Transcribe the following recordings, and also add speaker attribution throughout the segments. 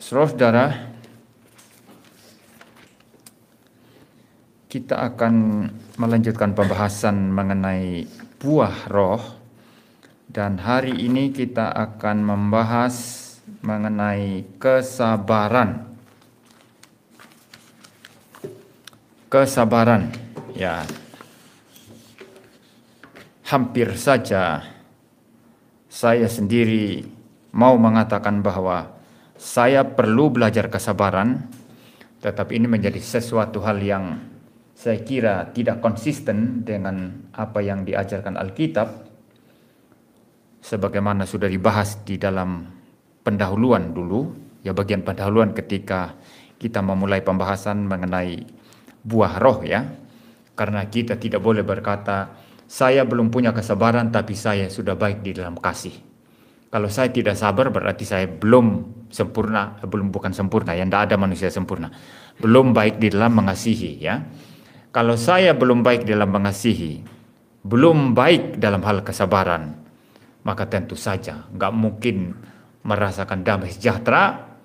Speaker 1: Saudara-saudara, kita akan melanjutkan pembahasan mengenai buah roh, dan hari ini kita akan membahas mengenai kesabaran. Kesabaran, ya, hampir saja saya sendiri mau mengatakan bahwa saya perlu belajar kesabaran, tetapi ini menjadi sesuatu hal yang saya kira tidak konsisten dengan apa yang diajarkan Alkitab, sebagaimana sudah dibahas di dalam pendahuluan dulu, ya, bagian pendahuluan ketika kita memulai pembahasan mengenai buah roh, ya. Karena kita tidak boleh berkata, saya belum punya kesabaran tapi saya sudah baik di dalam kasih. Kalau saya tidak sabar berarti saya belum sempurna, bukan sempurna, ya, tidak ada manusia sempurna. Belum baik di dalam mengasihi, ya. Kalau saya belum baik dalam mengasihi, belum baik dalam hal kesabaran, maka tentu saja nggak mungkin merasakan damai sejahtera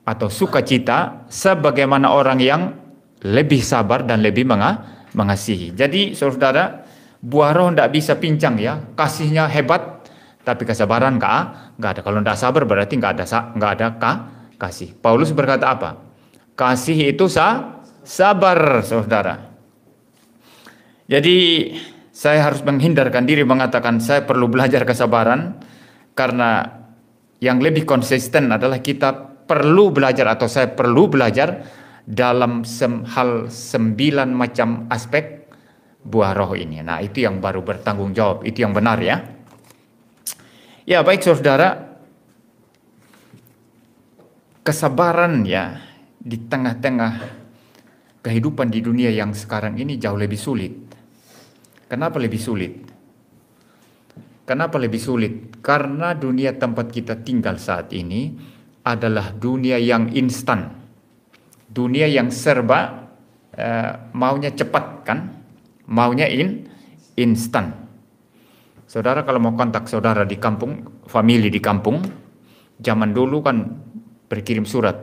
Speaker 1: atau sukacita sebagaimana orang yang lebih sabar dan lebih mengasihi. Jadi saudara, buah roh nggak bisa pincang, ya. Kasihnya hebat, tapi kesabaran nggak ada. Kalau nggak sabar berarti nggak ada kasih. Paulus berkata apa? Kasih itu sabar, saudara. Jadi saya harus menghindarkan diri mengatakan saya perlu belajar kesabaran, karena yang lebih konsisten adalah kita perlu belajar, atau saya perlu belajar dalam hal 9 macam aspek buah roh ini. Nah, itu yang baru bertanggung jawab, itu yang benar, ya. Ya, baik saudara, kesabaran, ya, di tengah-tengah kehidupan di dunia yang sekarang ini jauh lebih sulit. Kenapa lebih sulit? Kenapa lebih sulit? Karena dunia tempat kita tinggal saat ini adalah dunia yang instan. Dunia yang serba maunya cepat, kan? Maunya instan. Saudara kalau mau kontak saudara di kampung, famili di kampung, zaman dulu kan berkirim surat.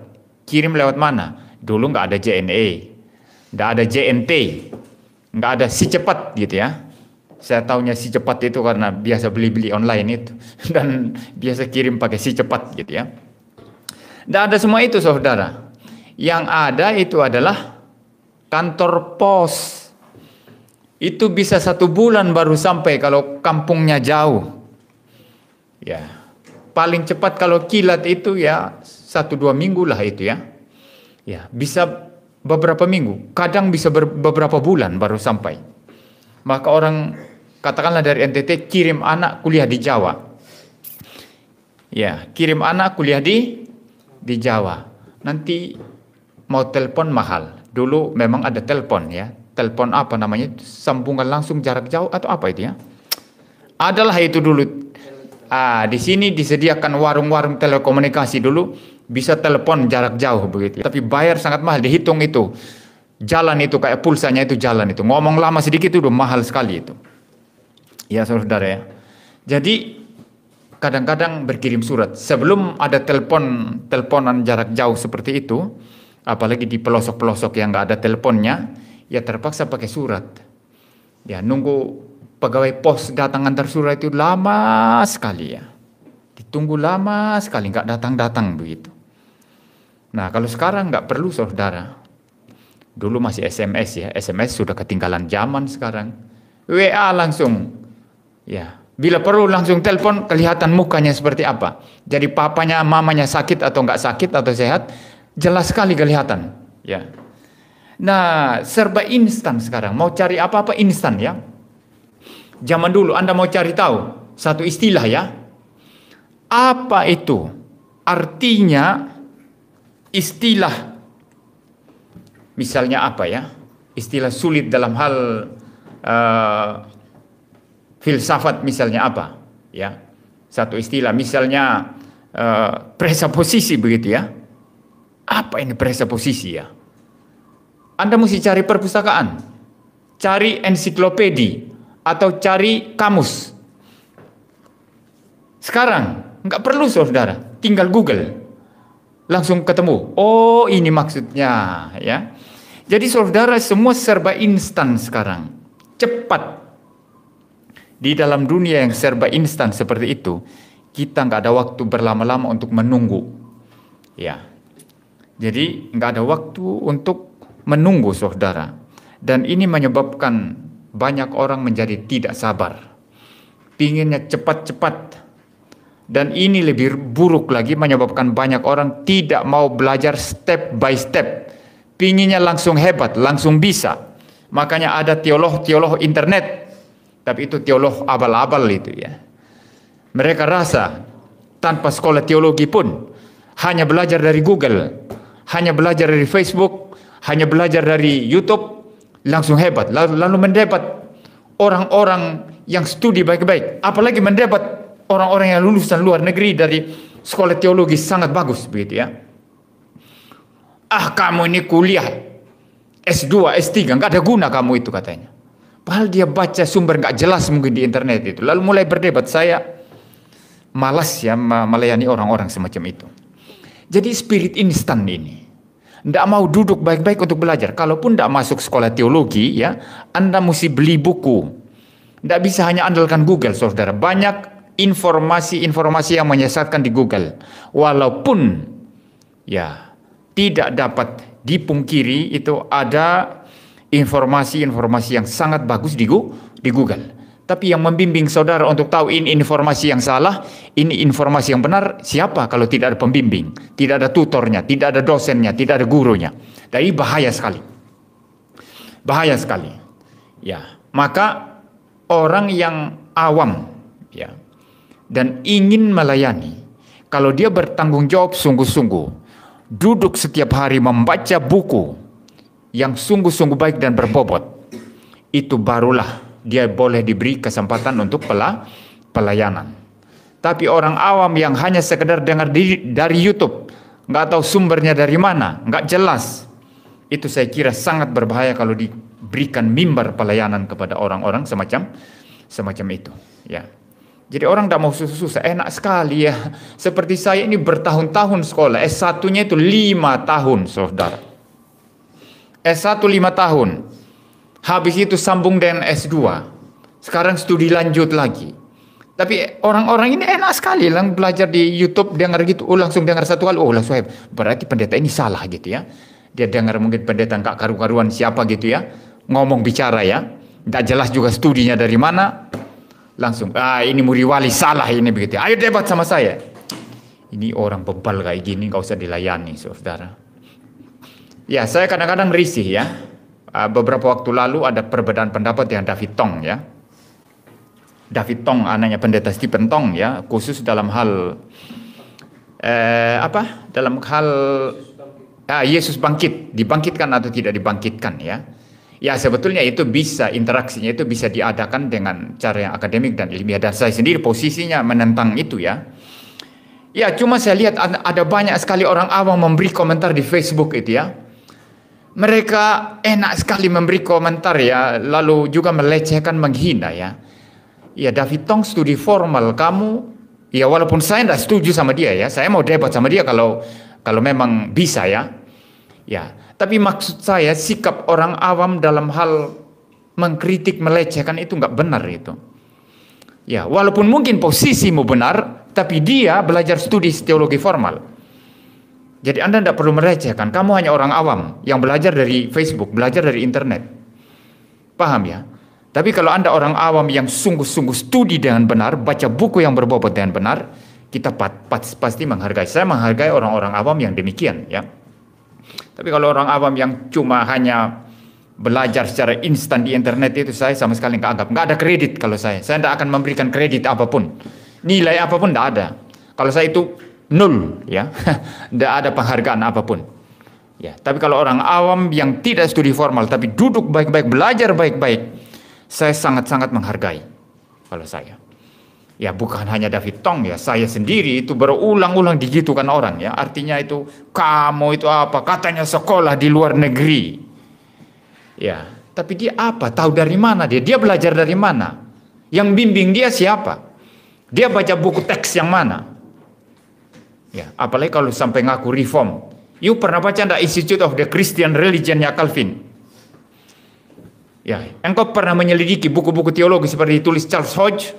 Speaker 1: Kirim lewat mana? Dulu nggak ada JNE, nggak ada JNT, nggak ada si cepat gitu, ya. Saya taunya si cepat itu karena biasa beli-beli online itu dan biasa kirim pakai si cepat gitu, ya. Nggak ada semua itu, saudara. Yang ada itu adalah kantor pos. Itu bisa 1 bulan baru sampai kalau kampungnya jauh. Ya, paling cepat kalau kilat itu ya 1-2 minggu lah itu, ya. Ya, bisa beberapa minggu, kadang bisa beberapa bulan baru sampai. Maka orang katakanlah dari NTT kirim anak kuliah di Jawa. Ya, kirim anak kuliah di Jawa. Nanti mau telepon mahal. Dulu memang ada telepon, ya. Telepon apa namanya? Sambungan langsung jarak jauh atau apa itu, ya? Adalah itu dulu. Di sini disediakan warung-warung telekomunikasi dulu, bisa telepon jarak jauh begitu. Tapi bayar sangat mahal, dihitung itu. Jalan itu kayak pulsanya itu jalan itu. Ngomong lama sedikit itu udah mahal sekali itu. Ya, saudara, ya. Jadi kadang-kadang berkirim surat. Sebelum ada teleponan jarak jauh seperti itu, apalagi di pelosok-pelosok yang nggak ada teleponnya, ya terpaksa pakai surat. Ya, nunggu pegawai pos datang antar surat itu lama sekali, ya. Ditunggu lama sekali, nggak datang-datang begitu. Nah, kalau sekarang nggak perlu, saudara. Dulu masih SMS, ya. SMS sudah ketinggalan zaman sekarang. WA langsung. Ya, bila perlu langsung telepon, kelihatan mukanya seperti apa. Jadi papanya, mamanya sakit atau nggak sakit atau sehat, jelas sekali kelihatan, ya. Nah, serba instan sekarang. Mau cari apa-apa instan, ya. Zaman dulu Anda mau cari tahu satu istilah, ya. Apa itu? Artinya istilah, misalnya apa, ya? Istilah sulit dalam hal filsafat misalnya apa, ya. Satu istilah misalnya presuposisi begitu, ya. Apa ini presuposisi, ya? Anda mesti cari perpustakaan, cari ensiklopedi, atau cari kamus. Sekarang, nggak perlu, saudara, tinggal Google. langsung ketemu. Oh, ini maksudnya, ya. Jadi saudara, semua serba instan sekarang. Cepat. Di dalam dunia yang serba instan seperti itu, kita nggak ada waktu berlama-lama untuk menunggu. Ya. Jadi nggak ada waktu untuk menunggu, saudara. Dan ini menyebabkan banyak orang menjadi tidak sabar. Pinginnya cepat-cepat. Dan ini lebih buruk lagi, menyebabkan banyak orang tidak mau belajar step by step. Pinginnya langsung hebat, langsung bisa. Makanya ada teolog internet. Tapi itu teolog abal-abal itu, ya. Mereka rasa tanpa sekolah teologi pun, hanya belajar dari Google, hanya belajar dari Facebook, hanya belajar dari YouTube, langsung hebat. Lalu mendapat orang-orang yang studi baik-baik. Apalagi mendapat orang-orang yang lulusan luar negeri dari sekolah teologi sangat bagus, begitu, ya. Ah, kamu ini kuliah S2, S3, nggak ada guna kamu itu, katanya. Padahal dia baca sumber nggak jelas mungkin di internet itu. Lalu mulai berdebat. Saya malas ya melayani orang-orang semacam itu. Jadi spirit instan ini. Nggak mau duduk baik-baik untuk belajar. Kalaupun nggak masuk sekolah teologi, ya, Anda mesti beli buku. Nggak bisa hanya andalkan Google, saudara. Banyak informasi-informasi yang menyesatkan di Google. Walaupun ya tidak dapat dipungkiri itu ada informasi-informasi yang sangat bagus di Google. Tapi yang membimbing saudara untuk tahu ini informasi yang salah, ini informasi yang benar, siapa kalau tidak ada pembimbing, tidak ada tutornya, tidak ada dosennya, tidak ada gurunya. Jadi bahaya sekali. Bahaya sekali. Ya, maka orang yang awam, ya, dan ingin melayani, kalau dia bertanggung jawab sungguh-sungguh, duduk setiap hari membaca buku yang sungguh-sungguh baik dan berbobot, itu barulah dia boleh diberi kesempatan untuk pelayanan. Tapi orang awam yang hanya sekedar dengar dari YouTube, nggak tahu sumbernya dari mana, nggak jelas, itu saya kira sangat berbahaya kalau diberikan mimbar pelayanan kepada orang-orang semacam itu, ya. Jadi orang tidak mau susah-susah, enak sekali, ya. Seperti saya ini bertahun-tahun sekolah, S1-nya itu 5 tahun, saudara. S1 5 tahun. Habis itu sambung dengan S2. Sekarang studi lanjut lagi. Tapi orang-orang ini enak sekali, lang belajar di YouTube, dengar gitu, langsung dengar satu kali, langsung hebat. Berarti pendeta ini salah gitu, ya. Dia dengar mungkin pendeta nggak karu-karuan siapa gitu, ya. Ngomong bicara, ya. Nggak jelas juga studinya dari mana. Langsung, ini Muriwali salah ini begitu. Ayo debat sama saya. Ini orang bebal kayak gini nggak usah dilayani, saudara. Ya, saya kadang-kadang risih, ya. Beberapa waktu lalu ada perbedaan pendapat dengan David Tong, ya. David Tong, anaknya pendeta Stephen Tong, ya, khusus dalam hal dalam hal Yesus bangkit, dibangkitkan atau tidak dibangkitkan, ya. Ya, sebetulnya itu bisa, interaksinya itu bisa diadakan dengan cara yang akademik dan ilmiah. Dan saya sendiri posisinya menentang itu, ya. Ya, cuma saya lihat ada banyak sekali orang awam memberi komentar di Facebook itu, ya. Mereka enak sekali memberi komentar, ya. Lalu juga melecehkan, menghina, ya. Ya, David Tong studi formal, kamu, ya walaupun saya tidak setuju sama dia, ya. Saya mau debat sama dia kalau memang bisa, ya. Ya. Tapi maksud saya sikap orang awam dalam hal mengkritik, melecehkan itu nggak benar itu. Ya, walaupun mungkin posisimu benar, tapi dia belajar studi teologi formal. Jadi Anda tidak perlu melecehkan. Kamu hanya orang awam yang belajar dari Facebook, belajar dari internet. Paham, ya? Tapi kalau Anda orang awam yang sungguh-sungguh studi dengan benar, baca buku yang berbobot dengan benar, kita pasti menghargai. Saya menghargai orang-orang awam yang demikian, ya. Tapi kalau orang awam yang cuma hanya belajar secara instan di internet itu, saya sama sekali nggak anggap. Nggak ada kredit kalau saya. Saya tidak akan memberikan kredit apapun. Nilai apapun tidak ada. Kalau saya itu nol, ya. Tidak ada penghargaan apapun. Ya, tapi kalau orang awam yang tidak studi formal tapi duduk baik-baik, belajar baik-baik, saya sangat-sangat menghargai kalau saya. Ya, bukan hanya David Tong, ya, saya sendiri itu berulang-ulang digitukan orang, ya. Artinya itu kamu itu apa? Katanya sekolah di luar negeri. Ya, tapi dia apa? Tahu dari mana dia? Dia belajar dari mana? Yang bimbing dia siapa? Dia baca buku teks yang mana? Ya, apalagi kalau sampai ngaku reform. You pernah baca enggak Institute of the Christian Religion-nya Calvin? Ya, engkau pernah menyelidiki buku-buku teologi seperti ditulis Charles Hodge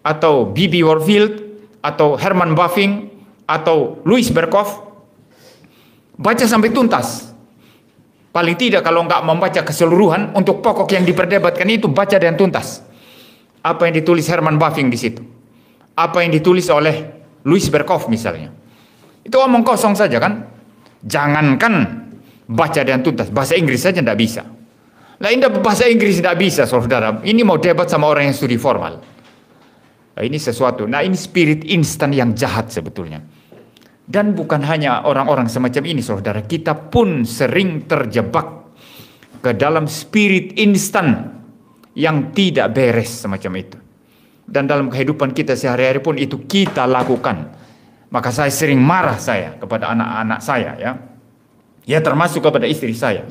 Speaker 1: atau B.B. Warfield atau Herman Bavinck atau Louis Berkhof? Baca sampai tuntas. Paling tidak kalau enggak membaca keseluruhan, untuk pokok yang diperdebatkan itu baca dengan tuntas. Apa yang ditulis Herman Bavinck di situ? Apa yang ditulis oleh Louis Berkhof misalnya? Itu omong kosong saja kan? Jangankan baca dengan tuntas, bahasa Inggris saja tidak bisa. Lah indah bahasa Inggris tidak bisa, saudara. Ini mau debat sama orang yang studi formal. Nah, ini sesuatu. Nah, ini spirit instan yang jahat sebetulnya. Dan bukan hanya orang-orang semacam ini, saudara. Kita pun sering terjebak ke dalam spirit instan yang tidak beres semacam itu. Dan dalam kehidupan kita sehari-hari pun itu kita lakukan. Maka saya sering marah saya kepada anak-anak saya, ya. Ya, termasuk kepada istri saya.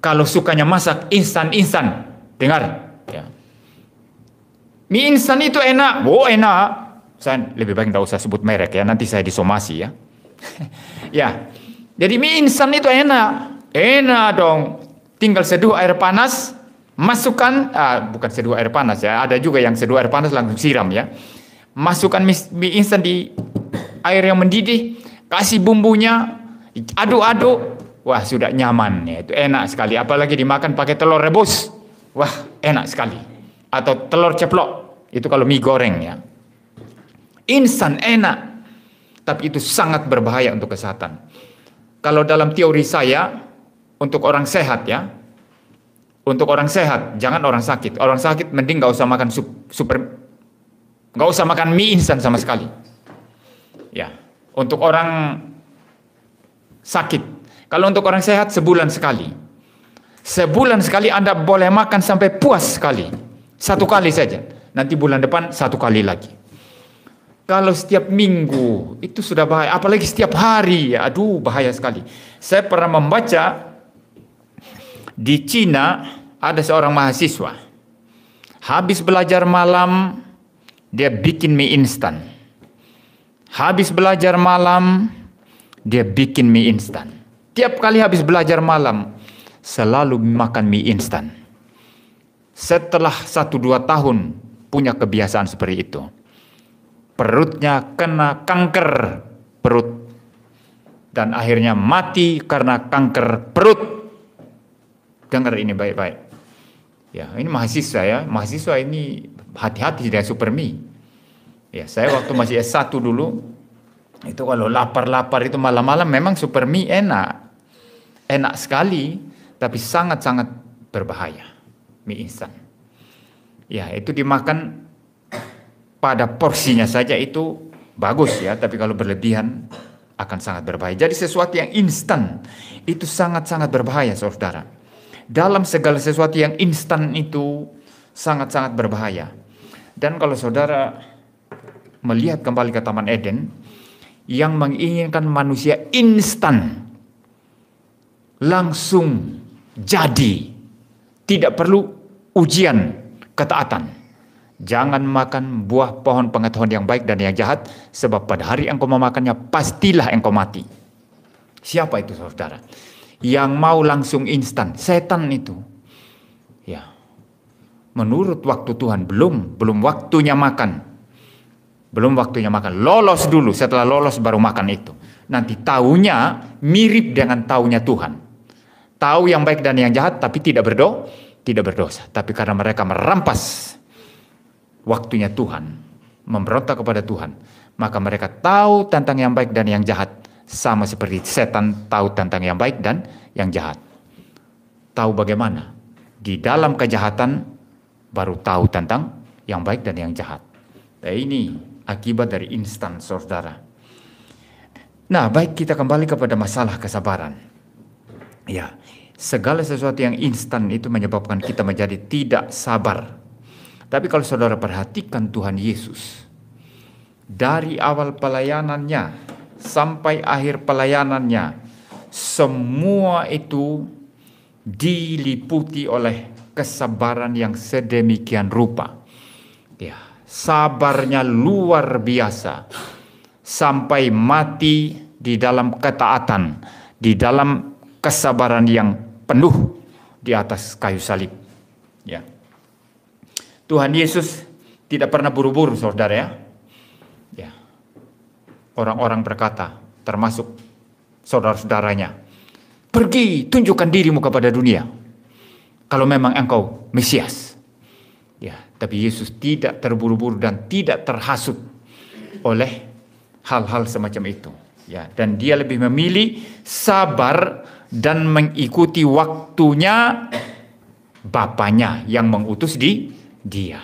Speaker 1: Kalau sukanya masak instan-instan, dengar, ya. Mie instan itu enak, enak. Saya lebih baik tidak usah sebut merek ya, nanti saya disomasi ya. Ya, jadi mie instan itu enak dong. Tinggal seduh air panas, masukkan, bukan seduh air panas ya, ada juga yang seduh air panas langsung siram ya. Masukkan mie instan di air yang mendidih, kasih bumbunya, aduk-aduk, wah sudah nyaman ya, itu enak sekali. Apalagi dimakan pakai telur rebus, wah enak sekali. Atau telur ceplok, itu kalau mie goreng ya. Instan enak, tapi itu sangat berbahaya untuk kesehatan. Kalau dalam teori saya, untuk orang sehat ya, untuk orang sehat, jangan orang sakit. Orang sakit mending nggak usah makan nggak usah makan mie instan sama sekali. Ya, untuk orang sakit. Kalau untuk orang sehat sebulan sekali. Sebulan sekali Anda boleh makan sampai puas sekali. Satu kali saja. Nanti bulan depan satu kali lagi. Kalau setiap minggu itu sudah bahaya. Apalagi setiap hari, ya, aduh bahaya sekali. Saya pernah membaca di Cina ada seorang mahasiswa. Habis belajar malam dia bikin mie instan. Habis belajar malam dia bikin mie instan. Tiap kali habis belajar malam selalu makan mie instan. Setelah 1-2 tahun punya kebiasaan seperti itu, perutnya kena kanker perut dan akhirnya mati karena kanker perut. Dengar ini baik-baik. Ya, ini mahasiswa ya. Mahasiswa ini hati-hati dengan super mie. Ya, saya waktu masih S1 dulu, itu kalau lapar-lapar itu malam-malam memang super mie enak. Enak sekali, tapi sangat-sangat berbahaya. Mie instan. Ya, itu dimakan pada porsinya saja itu bagus ya, tapi kalau berlebihan akan sangat berbahaya. Jadi sesuatu yang instan itu sangat-sangat berbahaya, saudara. Dalam segala sesuatu yang instan itu sangat-sangat berbahaya. Dan kalau saudara melihat kembali ke Taman Eden, yang menginginkan manusia instan, langsung jadi, tidak perlu ujian ketaatan. Jangan makan buah pohon pengetahuan yang baik dan yang jahat, sebab pada hari engkau memakannya pastilah engkau mati. Siapa itu saudara? Yang mau langsung instan, setan itu. Ya, menurut waktu Tuhan belum waktunya makan. Belum waktunya makan. Lolos dulu, setelah lolos baru makan itu. Nanti taunya mirip dengan taunya Tuhan. Tahu yang baik dan yang jahat, tapi tidak berdosa. Tapi karena mereka merampas waktunya Tuhan, memberontak kepada Tuhan, maka mereka tahu tentang yang baik dan yang jahat. Sama seperti setan tahu tentang yang baik dan yang jahat. Tahu bagaimana? Di dalam kejahatan baru tahu tentang yang baik dan yang jahat. Nah, ini akibat dari instan, saudara. Nah, baik, kita kembali kepada masalah kesabaran. Ya, segala sesuatu yang instan itu menyebabkan kita menjadi tidak sabar. Tapi kalau saudara perhatikan Tuhan Yesus, dari awal pelayanannya sampai akhir pelayanannya, semua itu diliputi oleh kesabaran yang sedemikian rupa. Ya, sabarnya luar biasa. sampai mati di dalam ketaatan, di dalam kesabaran yang penuh di atas kayu salib. Ya. Tuhan Yesus tidak pernah buru-buru, saudara ya. Ya. Orang-orang berkata, termasuk saudara-saudaranya, pergi tunjukkan dirimu kepada dunia kalau memang engkau Mesias. Ya, tapi Yesus tidak terburu-buru dan tidak terhasut oleh hal-hal semacam itu. Ya, dan dia lebih memilih sabar dan mengikuti waktunya Bapanya yang mengutus dia.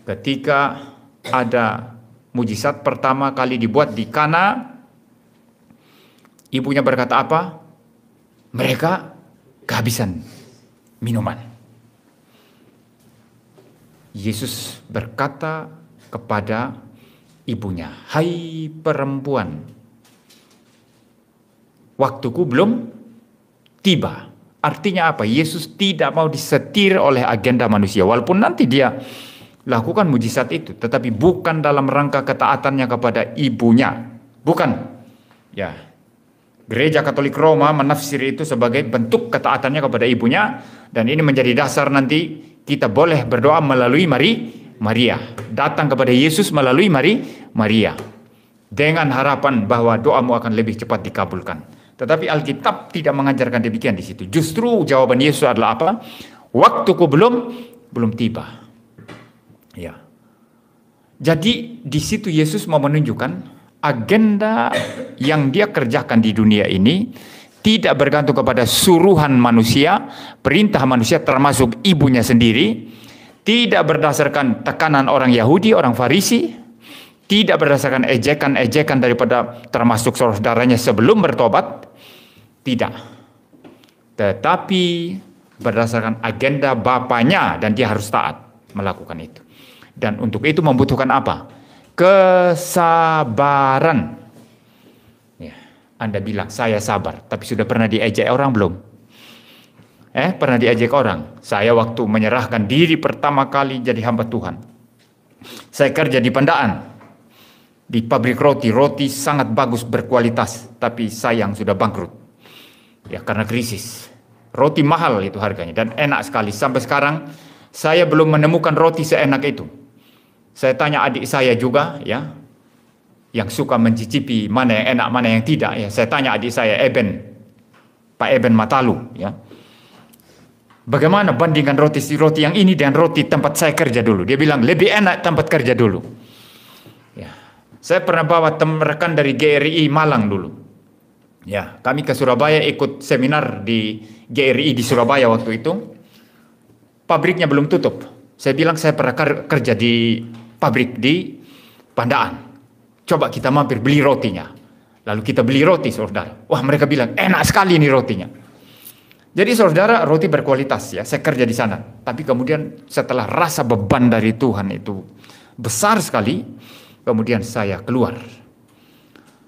Speaker 1: Ketika ada mujizat pertama kali dibuat di Kana, ibunya berkata apa? Mereka kehabisan minuman. Yesus berkata kepada ibunya, hai perempuan, waktuku belum tiba. Artinya apa? Yesus tidak mau disetir oleh agenda manusia. Walaupun nanti dia lakukan mujizat itu, tetapi bukan dalam rangka ketaatannya kepada ibunya. Bukan. Ya. Gereja Katolik Roma menafsir itu sebagai bentuk ketaatannya kepada ibunya, dan ini menjadi dasar nanti kita boleh berdoa melalui Maria, datang kepada Yesus melalui Maria, dengan harapan bahwa doamu akan lebih cepat dikabulkan. Tetapi Alkitab tidak mengajarkan demikian di situ. Justru jawaban Yesus adalah apa? Waktuku belum tiba. Ya. Jadi di situ Yesus mau menunjukkan agenda yang dia kerjakan di dunia ini tidak bergantung kepada suruhan manusia, perintah manusia termasuk ibunya sendiri, tidak berdasarkan tekanan orang Yahudi, orang Farisi, tidak berdasarkan ejekan-ejekan daripada termasuk saudaranya sebelum bertobat, tidak. Tetapi berdasarkan agenda Bapanya, dan dia harus taat melakukan itu. Dan untuk itu membutuhkan apa? Kesabaran. Ya, Anda bilang saya sabar, tapi sudah pernah diejek orang belum? Pernah diejek orang. Saya waktu menyerahkan diri pertama kali jadi hamba Tuhan, saya kerja di Pandaan, di pabrik roti sangat bagus berkualitas, tapi sayang sudah bangkrut. Ya, karena krisis. Roti mahal itu harganya dan enak sekali. Sampai sekarang saya belum menemukan roti seenak itu. Saya tanya adik saya juga, ya, yang suka mencicipi mana yang enak, mana yang tidak. Ya, saya tanya adik saya, Pak Eben Matalu, ya, bagaimana bandingkan roti yang ini dengan roti tempat saya kerja dulu? Dia bilang lebih enak tempat kerja dulu. Ya, saya pernah bawa rekan dari GRI Malang dulu. Ya, kami ke Surabaya ikut seminar di GRI di Surabaya waktu itu. Pabriknya belum tutup. Saya bilang saya pernah kerja di pabrik di Pandaan. Coba kita mampir beli rotinya. Lalu kita beli roti, saudara. Wah, mereka bilang enak sekali ini rotinya. Jadi saudara, roti berkualitas ya. Saya kerja di sana. Tapi kemudian setelah rasa beban dari Tuhan itu besar sekali, kemudian saya keluar.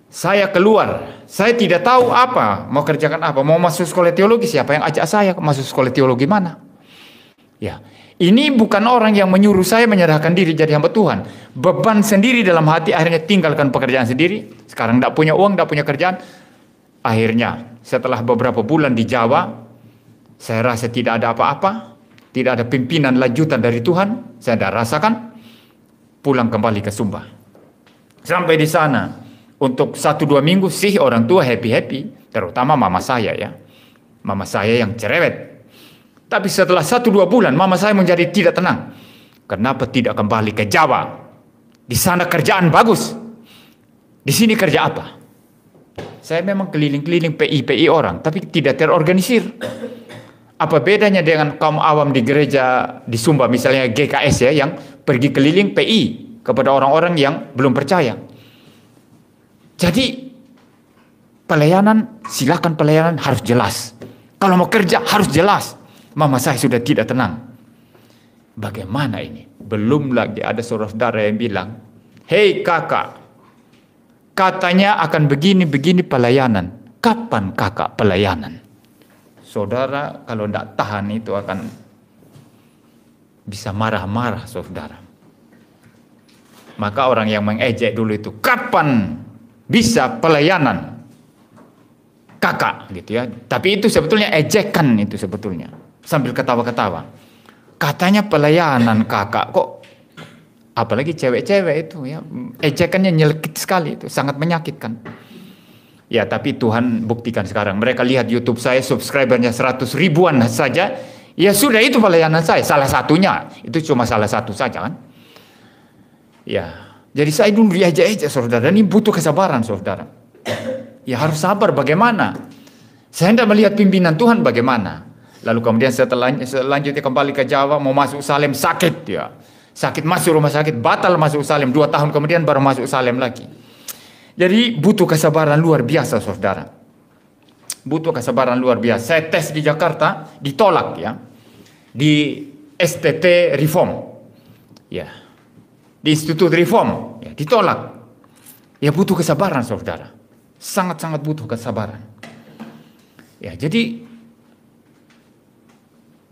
Speaker 1: Saya tidak tahu apa, mau kerjakan apa, mau masuk sekolah teologi, siapa yang ajak saya masuk sekolah teologi mana? Ya. Ini bukan orang yang menyuruh saya menyerahkan diri jadi hamba Tuhan. Beban sendiri dalam hati, akhirnya tinggalkan pekerjaan sendiri. Sekarang tidak punya uang, tidak punya kerjaan. Akhirnya setelah beberapa bulan di Jawa, saya rasa tidak ada apa-apa. Tidak ada pimpinan lanjutan dari Tuhan. Saya tidak rasakan. Pulang kembali ke Sumba. Sampai di sana, untuk 1-2 minggu sih orang tua happy-happy. Terutama mama saya ya. Mama saya yang cerewet. Tapi setelah 1-2 bulan, mama saya menjadi tidak tenang. Kenapa tidak kembali ke Jawa? Di sana kerjaan bagus. Di sini kerja apa? Saya memang keliling-keliling PI orang, tapi tidak terorganisir. Apa bedanya dengan kaum awam di gereja di Sumba, misalnya GKS ya, yang pergi keliling PI kepada orang-orang yang belum percaya. Jadi, silakan pelayanan harus jelas. Kalau mau kerja harus jelas. Mama saya sudah tidak tenang. Bagaimana ini? Belum lagi ada saudara yang bilang, hei kakak, katanya akan begini-begini pelayanan. Kapan kakak pelayanan? Saudara kalau tidak tahan itu akan bisa marah-marah saudara. Maka orang yang mengejek dulu itu, kapan bisa pelayanan kakak gitu ya. Tapi itu sebetulnya ejekan itu sebetulnya. Sambil ketawa-ketawa. Katanya pelayanan kakak, kok apalagi cewek-cewek itu ya. Ejekannya nyelekit sekali itu, sangat menyakitkan. Ya, tapi Tuhan buktikan sekarang. Mereka lihat YouTube saya, subscribernya 100 ribuan saja. Ya sudah, itu pelayanan saya. Salah satunya. Itu cuma salah satu saja kan. Ya, jadi saya dulu diajak-ajak saudara. Dan ini butuh kesabaran saudara. Ya harus sabar bagaimana. Saya tidak melihat pimpinan Tuhan bagaimana. Lalu kemudian selanjutnya kembali ke Jawa. Mau masuk Salem, sakit ya. Sakit, masuk rumah sakit, batal masuk Salem. 2 tahun kemudian baru masuk Salem lagi. Jadi butuh kesabaran luar biasa saudara. Butuh kesabaran luar biasa. Saya tes di Jakarta, ditolak ya. Di STT Reform. Ya. Di Institut Reform. Ya, ditolak. Ya butuh kesabaran saudara. Sangat-sangat butuh kesabaran. Ya, jadi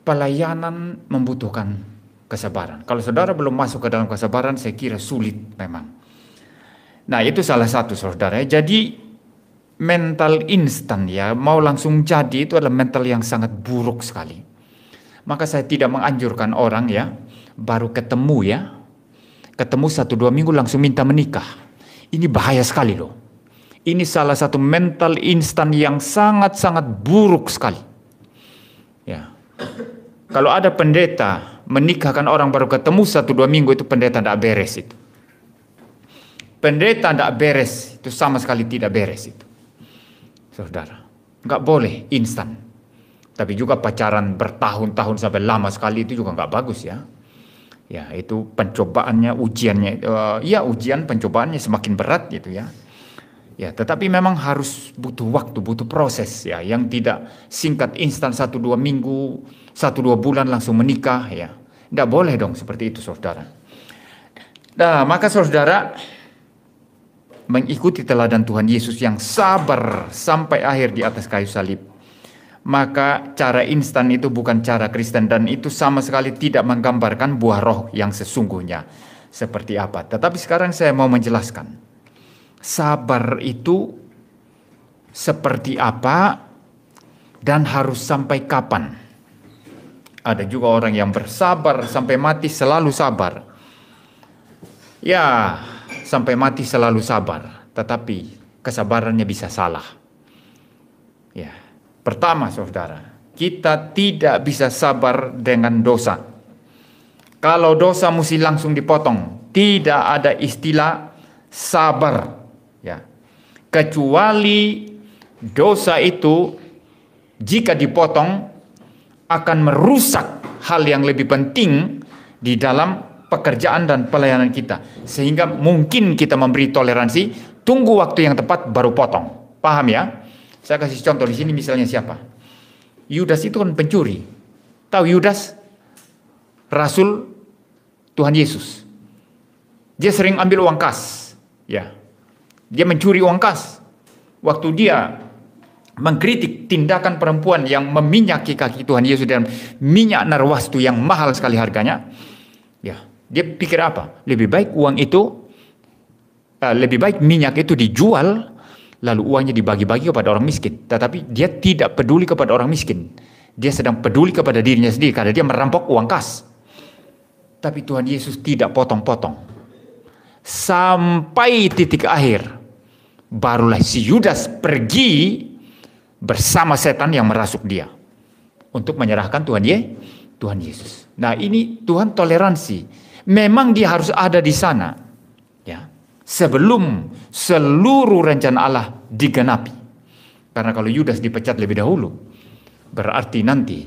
Speaker 1: pelayanan membutuhkan kesabaran. Kalau saudara belum masuk ke dalam kesabaran, saya kira sulit memang. Nah, itu salah satu saudara. Jadi mental instan ya, mau langsung jadi itu adalah mental yang sangat buruk sekali. Maka saya tidak menganjurkan orang ya, baru ketemu ya, ketemu 1-2 minggu langsung minta menikah. Ini bahaya sekali loh. Ini salah satu mental instan yang sangat-sangat buruk sekali. Ya. Kalau ada pendeta menikahkan orang baru ketemu 1-2 minggu, itu pendeta tidak beres itu. Pendeta tidak beres, itu sama sekali tidak beres itu. Saudara, nggak boleh instan. Tapi juga pacaran bertahun-tahun sampai lama sekali itu juga nggak bagus ya. Ya, itu pencobaannya, ujiannya, ya ujian pencobaannya semakin berat gitu ya. Ya, tetapi memang harus butuh waktu, butuh proses ya, yang tidak singkat instan 1-2 minggu, 1-2 bulan langsung menikah ya. Tidak boleh dong seperti itu saudara. Nah, maka saudara mengikuti teladan Tuhan Yesus yang sabar sampai akhir di atas kayu salib. Maka cara instan itu bukan cara Kristen, dan itu sama sekali tidak menggambarkan buah roh yang sesungguhnya seperti apa. Tetapi sekarang saya mau menjelaskan. Sabar itu seperti apa dan harus sampai kapan. Ada juga orang yang bersabar sampai mati selalu sabar. Ya, sampai mati selalu sabar, tetapi kesabarannya bisa salah. Ya, pertama saudara, kita tidak bisa sabar dengan dosa. Kalau dosa mesti langsung dipotong, tidak ada istilah sabar. Ya, kecuali dosa itu jika dipotong akan merusak hal yang lebih penting di dalam pekerjaan dan pelayanan kita, sehingga mungkin kita memberi toleransi, tunggu waktu yang tepat baru potong. Paham ya? Saya kasih contoh di sini, misalnya siapa? Yudas itu kan pencuri. Tahu Yudas? Rasul Tuhan Yesus. Dia sering ambil uang kas. Ya. Dia mencuri uang kas. Waktu dia mengkritik tindakan perempuan yang meminyaki kaki Tuhan Yesus dengan minyak narwastu yang mahal sekali harganya, ya, dia pikir apa? Lebih baik uang itu, lebih baik minyak itu dijual, lalu uangnya dibagi-bagi kepada orang miskin. Tetapi dia tidak peduli kepada orang miskin. Dia sedang peduli kepada dirinya sendiri karena dia merampok uang kas. Tapi Tuhan Yesus tidak potong-potong. Sampai titik akhir, barulah si Yudas pergi bersama setan yang merasuk dia untuk menyerahkan Tuhan Yesus. Nah, ini Tuhan toleransi. Memang dia harus ada di sana, ya, sebelum seluruh rencana Allah digenapi. Karena kalau Yudas dipecat lebih dahulu, berarti nanti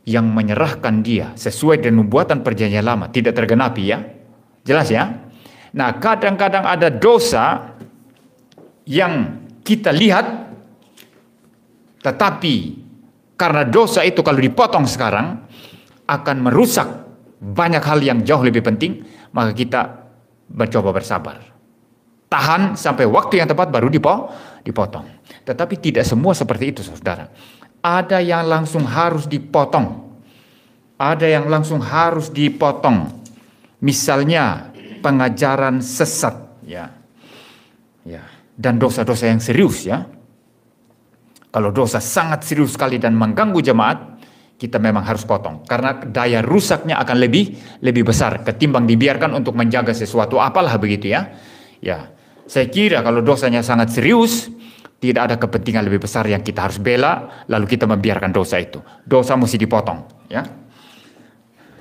Speaker 1: yang menyerahkan dia sesuai dengan nubuatan perjanjian lama tidak tergenapi ya. Jelas ya? Nah, kadang-kadang ada dosa yang kita lihat, tetapi karena dosa itu kalau dipotong sekarang akan merusak banyak hal yang jauh lebih penting, maka kita mencoba bersabar. Tahan sampai waktu yang tepat baru dipotong. Tetapi tidak semua seperti itu, saudara. Ada yang langsung harus dipotong. Ada yang langsung harus dipotong. Misalnya pengajaran sesat, ya. Ya, dan dosa-dosa yang serius, ya. Kalau dosa sangat serius sekali dan mengganggu jemaat, kita memang harus potong karena daya rusaknya akan lebih besar ketimbang dibiarkan untuk menjaga sesuatu apalah begitu, ya. Ya, saya kira kalau dosanya sangat serius, tidak ada kepentingan lebih besar yang kita harus bela, lalu kita membiarkan dosa itu. Dosa mesti dipotong, ya.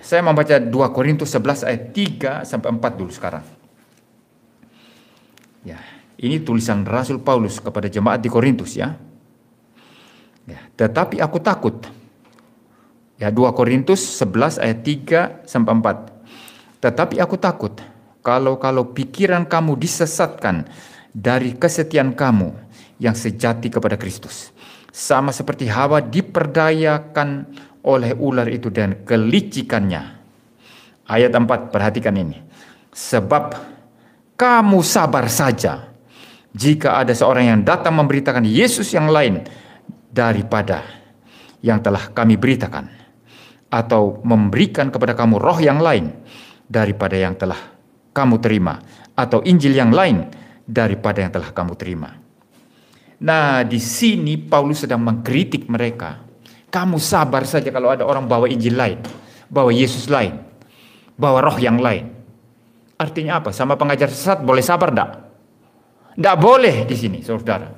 Speaker 1: Saya membaca 2 Korintus 11 ayat 3 sampai 4 dulu sekarang. Ya, ini tulisan Rasul Paulus kepada jemaat di Korintus, ya. Ya, tetapi aku takut. Ya, 2 Korintus 11 ayat 3 sampai 4. Tetapi aku takut kalau pikiran kamu disesatkan dari kesetiaan kamu yang sejati kepada Kristus. Sama seperti Hawa diperdayakan oleh ular itu dan kelicikannya. Ayat 4, perhatikan ini. Sebab kamu sabar saja jika ada seorang yang datang memberitakan Yesus yang lain daripada yang telah kami beritakan, atau memberikan kepada kamu roh yang lain daripada yang telah kamu terima, atau Injil yang lain daripada yang telah kamu terima. Nah, di sini Paulus sedang mengkritik mereka. Kamu sabar saja kalau ada orang bawa Injil lain, bawa Yesus lain, bawa roh yang lain. Artinya apa? Sama pengajar sesat boleh sabar enggak? Enggak boleh di sini, saudara.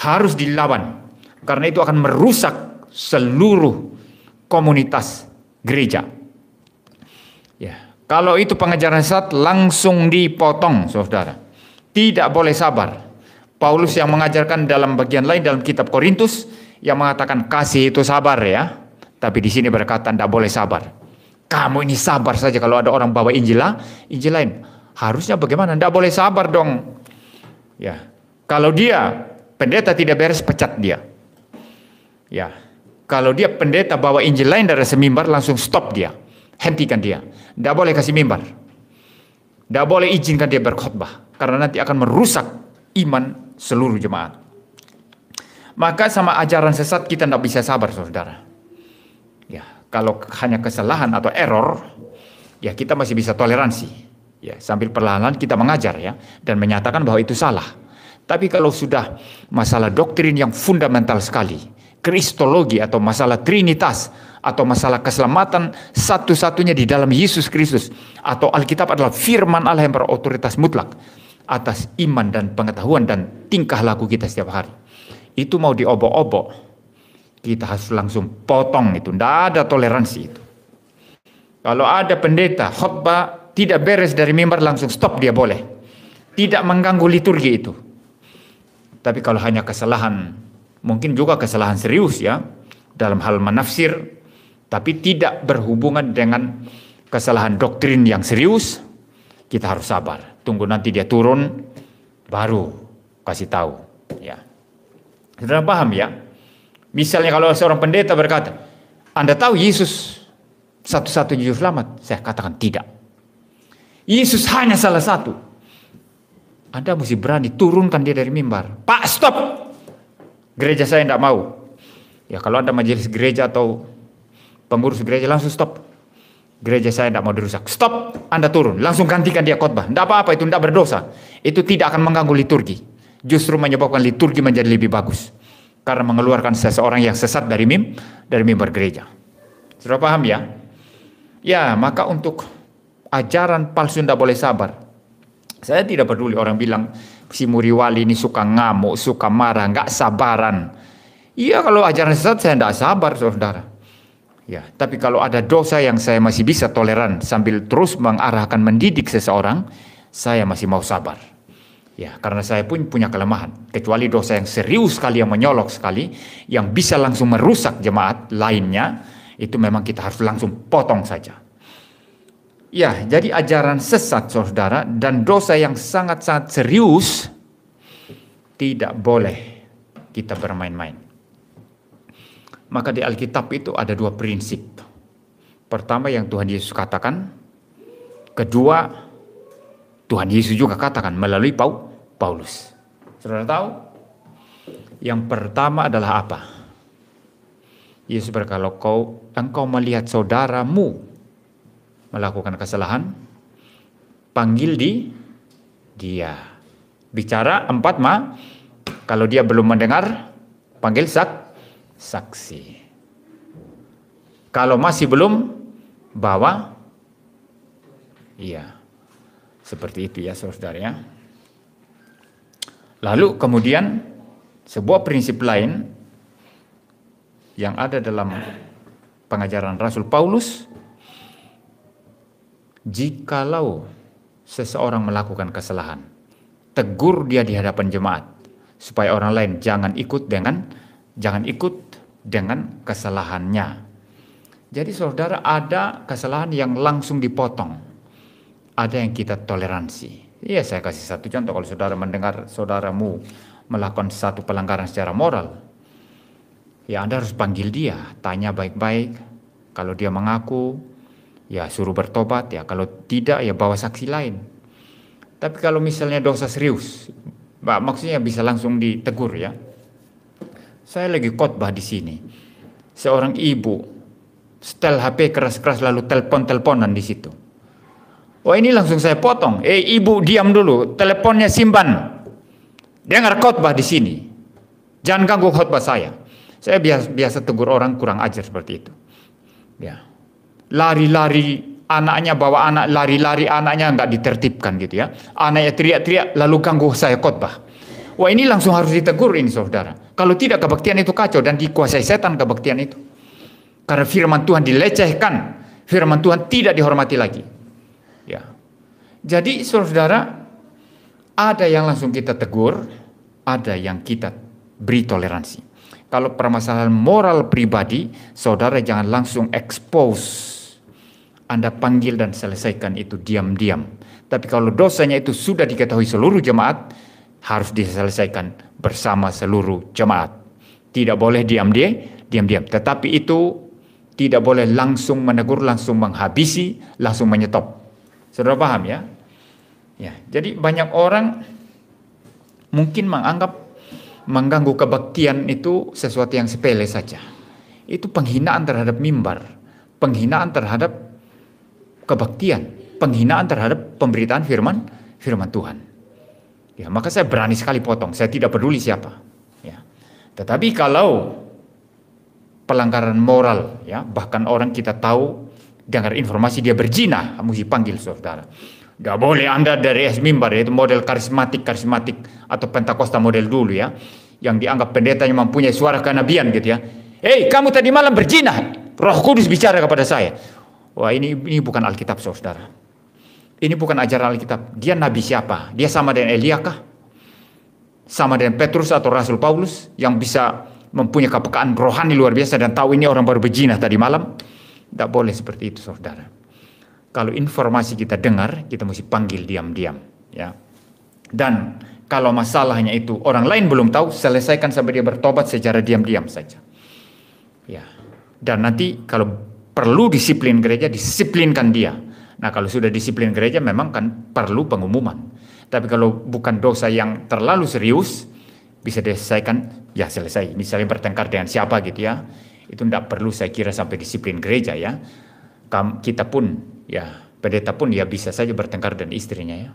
Speaker 1: Harus dilawan. Karena itu akan merusak seluruh komunitas gereja. Ya, kalau itu pengajaran sesat langsung dipotong, saudara. Tidak boleh sabar. Paulus yang mengajarkan dalam bagian lain dalam kitab Korintus yang mengatakan kasih itu sabar, ya. Tapi di sini berkata tidak boleh sabar. Kamu ini sabar saja kalau ada orang bawa Injil lain. Harusnya bagaimana? Tidak boleh sabar dong. Ya. Kalau dia pendeta tidak beres, pecat dia. Ya. Kalau dia pendeta bawa Injil lain dari semimbar, langsung stop dia. Hentikan dia. Tidak boleh kasih mimbar. Tidak boleh izinkan dia berkhotbah. Karena nanti akan merusak iman seluruh jemaat. Maka sama ajaran sesat kita tidak bisa sabar, saudara. Ya, kalau hanya kesalahan atau error, ya kita masih bisa toleransi. Ya, sambil perlahan-lahan kita mengajar, ya, dan menyatakan bahwa itu salah. Tapi kalau sudah masalah doktrin yang fundamental sekali, kristologi atau masalah trinitas atau masalah keselamatan satu-satunya di dalam Yesus Kristus, atau Alkitab adalah firman Allah yang berotoritas mutlak atas iman dan pengetahuan dan tingkah laku kita setiap hari. Itu mau diobok-obok, kita harus langsung potong itu. Tidak ada toleransi itu. Kalau ada pendeta khotbah tidak beres dari mimbar, langsung stop dia boleh. Tidak mengganggu liturgi itu. Tapi kalau hanya kesalahan, mungkin juga kesalahan serius, ya, dalam hal menafsir, tapi tidak berhubungan dengan kesalahan doktrin yang serius, kita harus sabar. Tunggu nanti dia turun, baru kasih tahu, ya. Saudara paham, ya? Misalnya kalau seorang pendeta berkata, Anda tahu Yesus satu-satunya juru selamat? Saya katakan tidak. Yesus hanya salah satu. Anda mesti berani turunkan dia dari mimbar. Pak, stop! Gereja saya tidak mau. Ya, kalau Anda majelis gereja atau pengurus gereja, langsung stop. Gereja saya tidak mau dirusak. Stop! Anda turun. Langsung gantikan dia khotbah. Tidak apa-apa, itu tidak berdosa. Itu tidak akan mengganggu liturgi. Justru menyebabkan liturgi menjadi lebih bagus. Karena mengeluarkan seseorang yang sesat dari mimbar gereja. Sudah paham, ya? Ya, maka untuk ajaran palsu tidak boleh sabar. Saya tidak peduli orang bilang si Muriwali ini suka ngamuk, suka marah, nggak sabaran. Iya, kalau ajaran sesat saya tidak sabar, saudara. Ya, tapi kalau ada dosa yang saya masih bisa toleran sambil terus mengarahkan mendidik seseorang, saya masih mau sabar. Ya, karena saya pun punya kelemahan. Kecuali dosa yang serius sekali, yang menyolok sekali, yang bisa langsung merusak jemaat lainnya, itu memang kita harus langsung potong saja. Ya, jadi ajaran sesat, saudara, dan dosa yang sangat-sangat serius tidak boleh kita bermain-main. Maka di Alkitab itu ada dua prinsip. Pertama yang Tuhan Yesus katakan, kedua Tuhan Yesus juga katakan melalui Paulus. Saudara tahu? Yang pertama adalah apa? Yesus berkata, engkau melihat saudaramu melakukan kesalahan, panggil dia. Bicara 4 kalau dia belum mendengar, panggil saksi. Kalau masih belum, bawa. Iya. Seperti itu ya saudara ya. Lalu kemudian sebuah prinsip lain yang ada dalam pengajaran Rasul Paulus, jikalau seseorang melakukan kesalahan, tegur dia di hadapan jemaat supaya orang lain jangan ikut dengan kesalahannya. Jadi saudara, ada kesalahan yang langsung dipotong, ada yang kita toleransi. Iya, saya kasih satu contoh. Kalau saudara mendengar saudaramu melakukan satu pelanggaran secara moral, ya Anda harus panggil dia, tanya baik-baik. Kalau dia mengaku, ya suruh bertobat. Ya kalau tidak, ya bawa saksi lain. Tapi kalau misalnya dosa serius, maksudnya bisa langsung ditegur ya. Saya lagi khotbah di sini, seorang ibu setel HP keras-keras lalu teleponan di situ. Wah, ini langsung saya potong. Ibu diam dulu, teleponnya simpan. Dengar khotbah di sini. Jangan ganggu khotbah saya. Saya biasa tegur orang kurang ajar seperti itu. Ya. Lari-lari anaknya, bawa anak lari-lari anaknya nggak ditertibkan gitu ya. Anaknya teriak-teriak lalu ganggu saya khotbah. Wah, ini langsung harus ditegur ini saudara. Kalau tidak, kebaktian itu kacau dan dikuasai setan kebaktian itu. Karena firman Tuhan dilecehkan, firman Tuhan tidak dihormati lagi. Ya. Jadi saudara, ada yang langsung kita tegur, ada yang kita beri toleransi. Kalau permasalahan moral pribadi, saudara jangan langsung expose. Anda panggil dan selesaikan itu diam-diam. Tapi kalau dosanya itu sudah diketahui seluruh jemaat, harus diselesaikan bersama seluruh jemaat. Tidak boleh diam-diam. Tetapi itu tidak boleh langsung menegur, langsung menghabisi, langsung menyetop. Saudara paham ya? Ya, jadi banyak orang mungkin menganggap mengganggu kebaktian itu sesuatu yang sepele saja. Itu penghinaan terhadap mimbar, penghinaan terhadap kebaktian, penghinaan terhadap pemberitaan firman Tuhan. Ya, maka saya berani sekali potong. Saya tidak peduli siapa. Ya. Tetapi kalau pelanggaran moral, ya bahkan orang kita tahu dengar informasi dia berzina, mesti panggil saudara. Gak boleh Anda dari mimbar, yaitu model karismatik atau Pentakosta model dulu ya, yang dianggap pendetanya mempunyai suara kenabian gitu ya. Kamu tadi malam berzina, Roh Kudus bicara kepada saya. Wah, ini bukan Alkitab saudara. Ini bukan ajaran Alkitab. Dia nabi siapa? Dia sama dengan Elia kah? Sama dengan Petrus atau Rasul Paulus yang bisa mempunyai kepekaan rohani luar biasa dan tahu ini orang baru berzina tadi malam? Tidak boleh seperti itu saudara. Kalau informasi kita dengar, kita mesti panggil diam-diam ya. Dan kalau masalahnya itu orang lain belum tahu, selesaikan sampai dia bertobat secara diam-diam saja. Ya. Dan nanti kalau perlu disiplin gereja, disiplinkan dia. Nah, kalau sudah disiplin gereja memang kan perlu pengumuman. Tapi kalau bukan dosa yang terlalu serius, bisa diselesaikan, ya selesai. Misalnya bertengkar dengan siapa gitu ya, itu tidak perlu saya kira sampai disiplin gereja ya. Kita pun ya, pendeta pun ya bisa saja bertengkar dengan istrinya ya.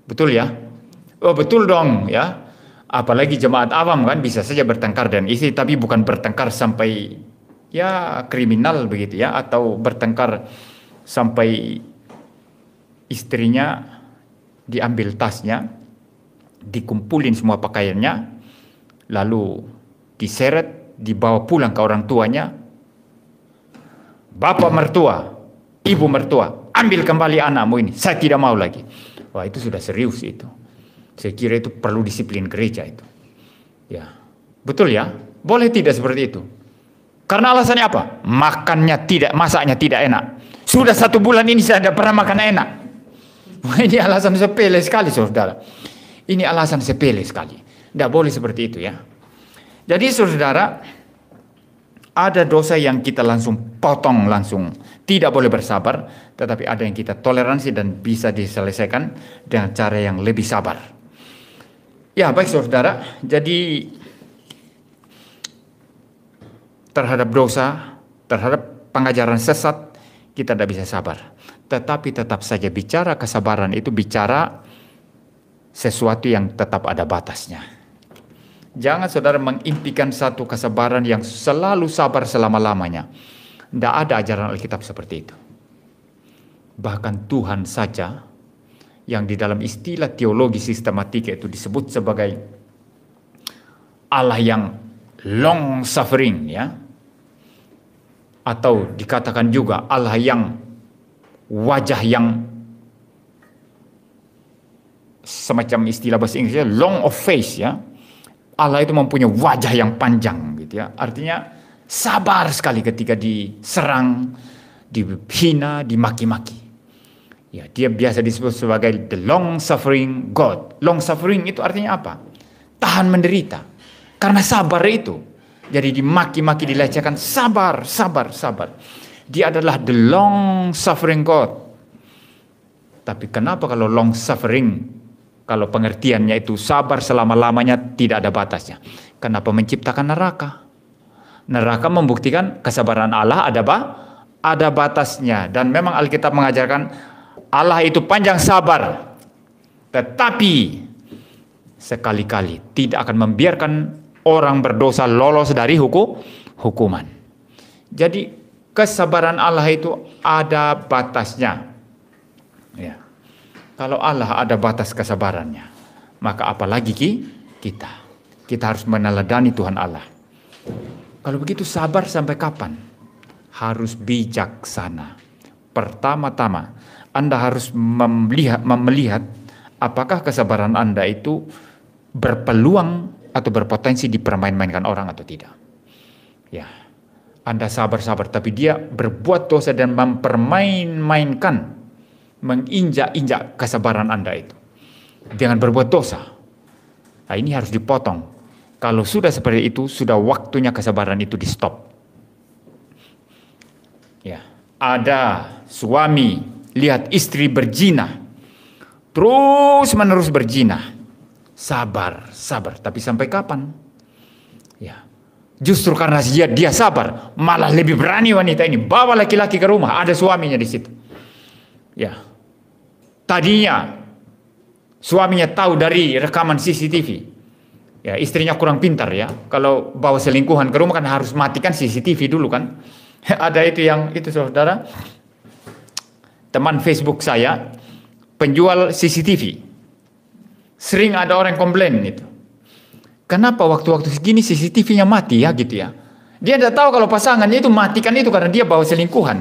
Speaker 1: Betul ya? Oh betul dong ya. Apalagi jemaat awam kan bisa saja bertengkar dengan istri, tapi bukan bertengkar sampai ya kriminal begitu ya, atau bertengkar sampai istrinya diambil tasnya, dikumpulin semua pakaiannya, lalu diseret, dibawa pulang ke orang tuanya. Bapak mertua, ibu mertua, ambil kembali anakmu ini, saya tidak mau lagi. Wah, itu sudah serius itu. Saya kira itu perlu disiplin gereja itu. Ya, betul ya? Boleh tidak seperti itu? Karena alasannya apa? Makannya tidak, masaknya tidak enak. Sudah 1 bulan ini saya tidak pernah makan enak. Wah, ini alasan sepele sekali saudara. Ini alasan sepele sekali. Tidak boleh seperti itu ya. Jadi saudara, ada dosa yang kita langsung potong langsung, tidak boleh bersabar, tetapi ada yang kita toleransi dan bisa diselesaikan dengan cara yang lebih sabar. Ya baik saudara, jadi terhadap dosa, terhadap pengajaran sesat, kita tidak bisa sabar. Tetapi tetap saja bicara kesabaran itu bicara sesuatu yang tetap ada batasnya. Jangan saudara mengimpikan satu kesabaran yang selalu sabar selama-lamanya. Tidak ada ajaran Alkitab seperti itu. Bahkan Tuhan saja yang di dalam istilah teologi sistematika itu disebut sebagai Allah yang long suffering, ya, atau dikatakan juga Allah yang wajah yang semacam istilah bahasa Inggrisnya long of face, ya. Allah itu mempunyai wajah yang panjang gitu, ya. Artinya sabar sekali ketika diserang, dihina, dimaki-maki. Ya, dia biasa disebut sebagai the long suffering God. Long suffering itu artinya apa? Tahan menderita. Karena sabar itu. Jadi dimaki-maki, dilecehkan, sabar, sabar, sabar. Dia adalah the long suffering God. Tapi kenapa kalau long suffering, kalau pengertiannya itu sabar selama-lamanya, tidak ada batasnya? Kenapa menciptakan neraka? Neraka membuktikan kesabaran Allah ada batasnya. Dan memang Alkitab mengajarkan Allah itu panjang sabar, tetapi sekali-kali tidak akan membiarkan orang berdosa lolos dari hukuman. Jadi kesabaran Allah itu ada batasnya. Ya. Kalau Allah ada batas kesabarannya, maka apalagi kita? Kita harus meneladani Tuhan Allah. Kalau begitu sabar sampai kapan? Harus bijaksana. Pertama-tama Anda harus melihat apakah kesabaran Anda itu berpeluang atau berpotensi dipermain-mainkan orang atau tidak. Ya, Anda sabar-sabar, tapi dia berbuat dosa dan mempermain-mainkan, menginjak-injak kesabaran Anda itu dengan berbuat dosa. Nah, ini harus dipotong. Kalau sudah seperti itu, sudah waktunya kesabaran itu di stop. Ya, ada suami lihat istri berzina, terus menerus berzina, sabar, sabar. Tapi sampai kapan? Ya, justru karena dia sabar, malah lebih berani wanita ini bawa laki-laki ke rumah, ada suaminya di situ. Ya, tadinya suaminya tahu dari rekaman CCTV. Ya, istrinya kurang pintar, ya. Kalau bawa selingkuhan ke rumah kan harus matikan CCTV dulu kan. Ada itu saudara. Teman Facebook saya, penjual CCTV. Sering ada orang komplain itu. Kenapa waktu-waktu segini CCTV-nya mati, ya gitu, ya. Dia tidak tahu kalau pasangannya itu matikan itu karena dia bawa selingkuhan.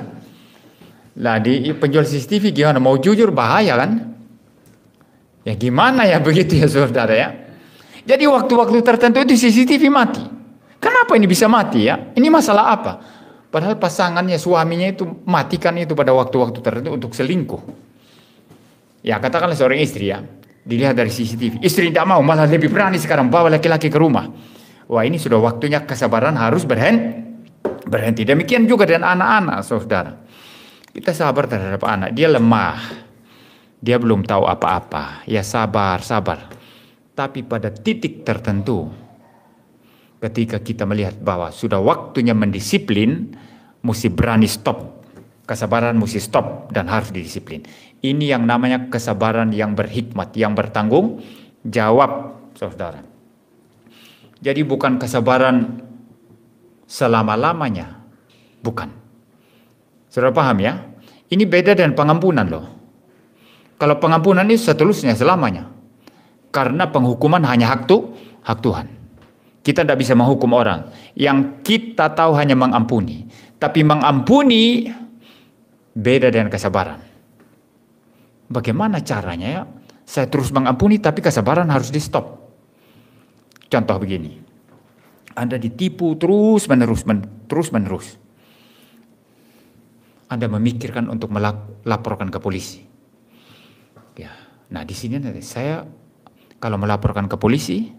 Speaker 1: Lah di penjual CCTV gimana? Mau jujur bahaya kan? Ya gimana ya begitu ya saudara, ya. Jadi waktu-waktu tertentu itu CCTV mati. Kenapa ini bisa mati, ya? Ini masalah apa? Padahal pasangannya, suaminya itu matikan itu pada waktu-waktu tertentu untuk selingkuh. Ya katakanlah seorang istri, ya, dilihat dari CCTV. Istri tidak mau, malah lebih berani sekarang bawa laki-laki ke rumah. Wah, ini sudah waktunya kesabaran harus berhenti. Demikian juga dengan anak-anak, saudara. Kita sabar terhadap anak. Dia lemah. Dia belum tahu apa-apa. Ya sabar. Tapi pada titik tertentu, ketika kita melihat bahwa sudah waktunya mendisiplin, mesti berani stop. Kesabaran mesti stop dan harus didisiplin. Ini yang namanya kesabaran yang berhikmat, yang bertanggung jawab, saudara. Jadi bukan kesabaran selama-lamanya. Bukan. Saudara paham, ya? Ini beda dengan pengampunan loh. Kalau pengampunan itu seterusnya selamanya. Karena penghukuman hanya hak Tuhan. Kita tidak bisa menghukum orang. Yang kita tahu hanya mengampuni. Tapi mengampuni beda dengan kesabaran. Bagaimana caranya, ya? Saya terus mengampuni tapi kesabaran harus di stop. Contoh begini. Anda ditipu terus menerus. Anda memikirkan untuk melaporkan ke polisi. Ya. Nah, di sini saya kalau melaporkan ke polisi,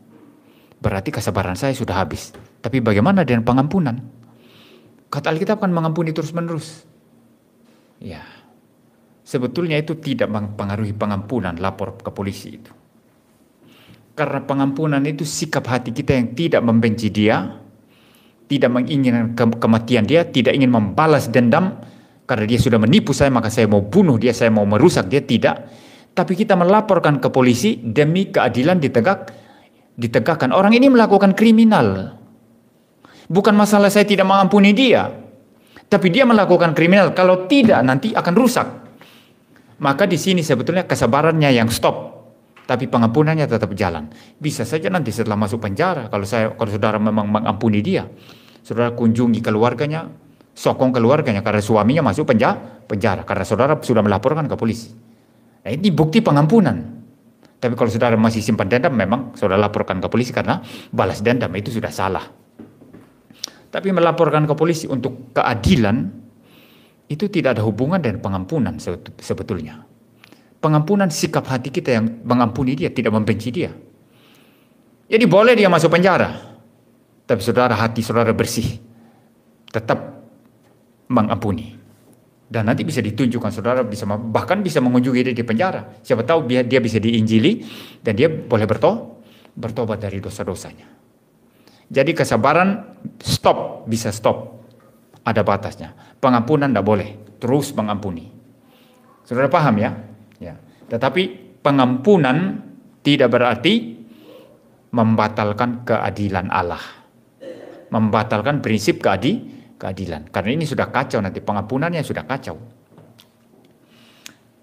Speaker 1: berarti kesabaran saya sudah habis. Tapi bagaimana dengan pengampunan? Kata Alkitab kan mengampuni terus-menerus. Ya, sebetulnya itu tidak mempengaruhi pengampunan, lapor ke polisi itu. Karena pengampunan itu sikap hati kita yang tidak membenci dia, tidak menginginkan kematian dia, tidak ingin membalas dendam, karena dia sudah menipu saya, maka saya mau bunuh dia, saya mau merusak dia. Tidak. Tapi kita melaporkan ke polisi demi keadilan ditegakkan. Orang ini melakukan kriminal. Bukan masalah saya tidak mengampuni dia, tapi dia melakukan kriminal. Kalau tidak, nanti akan rusak. Maka di sini sebetulnya kesabarannya yang stop, tapi pengampunannya tetap jalan. Bisa saja nanti setelah masuk penjara, kalau saudara memang mengampuni dia, saudara kunjungi keluarganya, sokong keluarganya karena suaminya masuk penjara karena saudara sudah melaporkan ke polisi. Nah, ini bukti pengampunan. Tapi kalau saudara masih simpan dendam, memang saudara laporkan ke polisi karena balas dendam, itu sudah salah. Tapi melaporkan ke polisi untuk keadilan itu tidak ada hubungan dengan pengampunan sebetulnya. Pengampunan sikap hati kita yang mengampuni dia, tidak membenci dia. Jadi boleh dia masuk penjara, tapi hati saudara bersih, tetap mengampuni. Dan nanti bisa ditunjukkan saudara bahkan bisa mengunjungi dia di penjara. Siapa tahu dia bisa diinjili dan dia boleh bertobat dari dosa-dosanya. Jadi kesabaran bisa stop. Ada batasnya. Pengampunan tidak boleh, terus mengampuni. Saudara paham ya? Ya. Tetapi pengampunan tidak berarti membatalkan keadilan Allah. Membatalkan prinsip keadilan. Karena ini sudah kacau, nanti pengampunannya sudah kacau.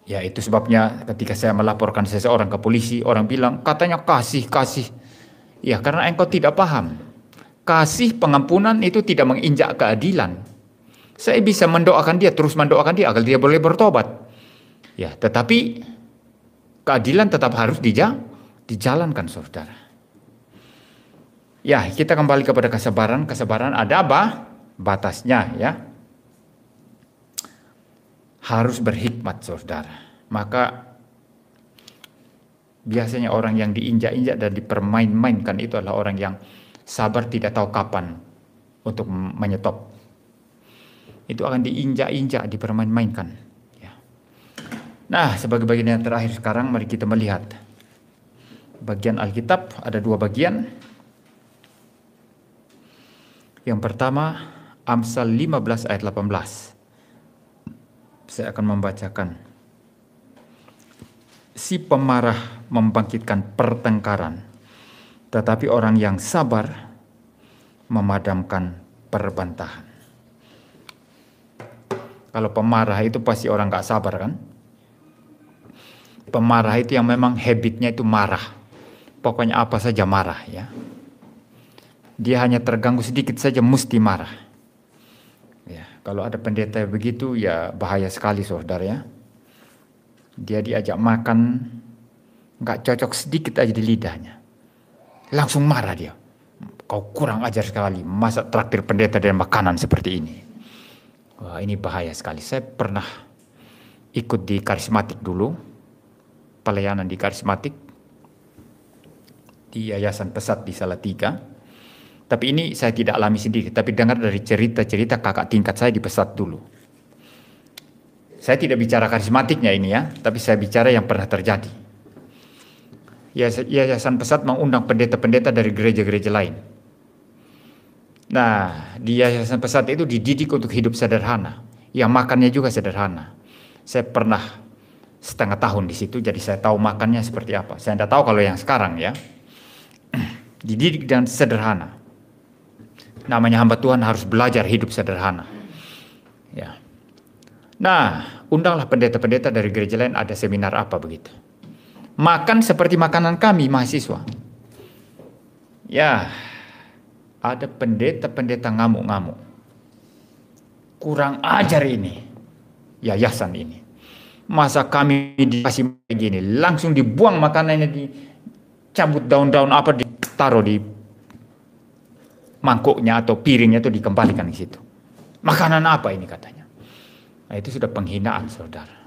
Speaker 1: Ya, itu sebabnya ketika saya melaporkan seseorang ke polisi, orang bilang katanya kasih. Ya, karena engkau tidak paham. Kasih pengampunan itu tidak menginjak keadilan. Saya bisa terus mendoakan dia agar dia boleh bertobat. Ya, tetapi keadilan tetap harus dijalankan, saudara. Ya, kita kembali kepada kesabaran. Kesabaran ada apa? Batasnya, ya. Harus berhikmat, saudara. Maka biasanya orang yang diinjak-injak dan dipermain-mainkan itu adalah orang yang sabar, tidak tahu kapan untuk menyetop. Itu akan diinjak-injak, dipermain-mainkan. Ya. Nah, sebagai bagian yang terakhir sekarang, mari kita melihat bagian Alkitab. Ada dua bagian. Yang pertama, Amsal 15 ayat 18. Saya akan membacakan. Si pemarah membangkitkan pertengkaran, tetapi orang yang sabar memadamkan perbantahan. Kalau pemarah itu pasti orang gak sabar kan? Pemarah itu yang memang habitnya itu marah. Pokoknya apa saja marah ya. Dia hanya terganggu sedikit saja mesti marah. Ya, kalau ada pendeta begitu ya bahaya sekali, saudara ya. Dia diajak makan, gak cocok sedikit aja di lidahnya, langsung marah dia. Kau kurang ajar sekali, masa traktir pendeta dengan makanan seperti ini. Wah, ini bahaya sekali. Saya pernah ikut di karismatik dulu, pelayanan di karismatik, di Yayasan Pesat di Salatiga. Tapi ini saya tidak alami sendiri, tapi dengar dari cerita-cerita kakak tingkat saya di Pesat dulu. Saya tidak bicara karismatiknya ini ya, tapi saya bicara yang pernah terjadi. Yayasan Pesat mengundang pendeta-pendeta dari gereja-gereja lain. Nah, di Yayasan Pesat itu dididik untuk hidup sederhana, yang makannya juga sederhana. Saya pernah setengah tahun di situ, jadi saya tahu makannya seperti apa. Saya tidak tahu kalau yang sekarang ya. Dididik dengan sederhana. Namanya hamba Tuhan harus belajar hidup sederhana. Ya. Nah, undanglah pendeta-pendeta dari gereja lain, ada seminar apa begitu. Makan seperti makanan kami mahasiswa. Ya, ada pendeta-pendeta ngamuk-ngamuk. Kurang ajar ini, yayasan ini. Masa kami dikasih begini, langsung dibuang makanannya, dicabut daun-daun apa, ditaruh di mangkuknya atau piringnya itu dikembalikan di situ. Makanan apa ini katanya? Nah, itu sudah penghinaan, saudara.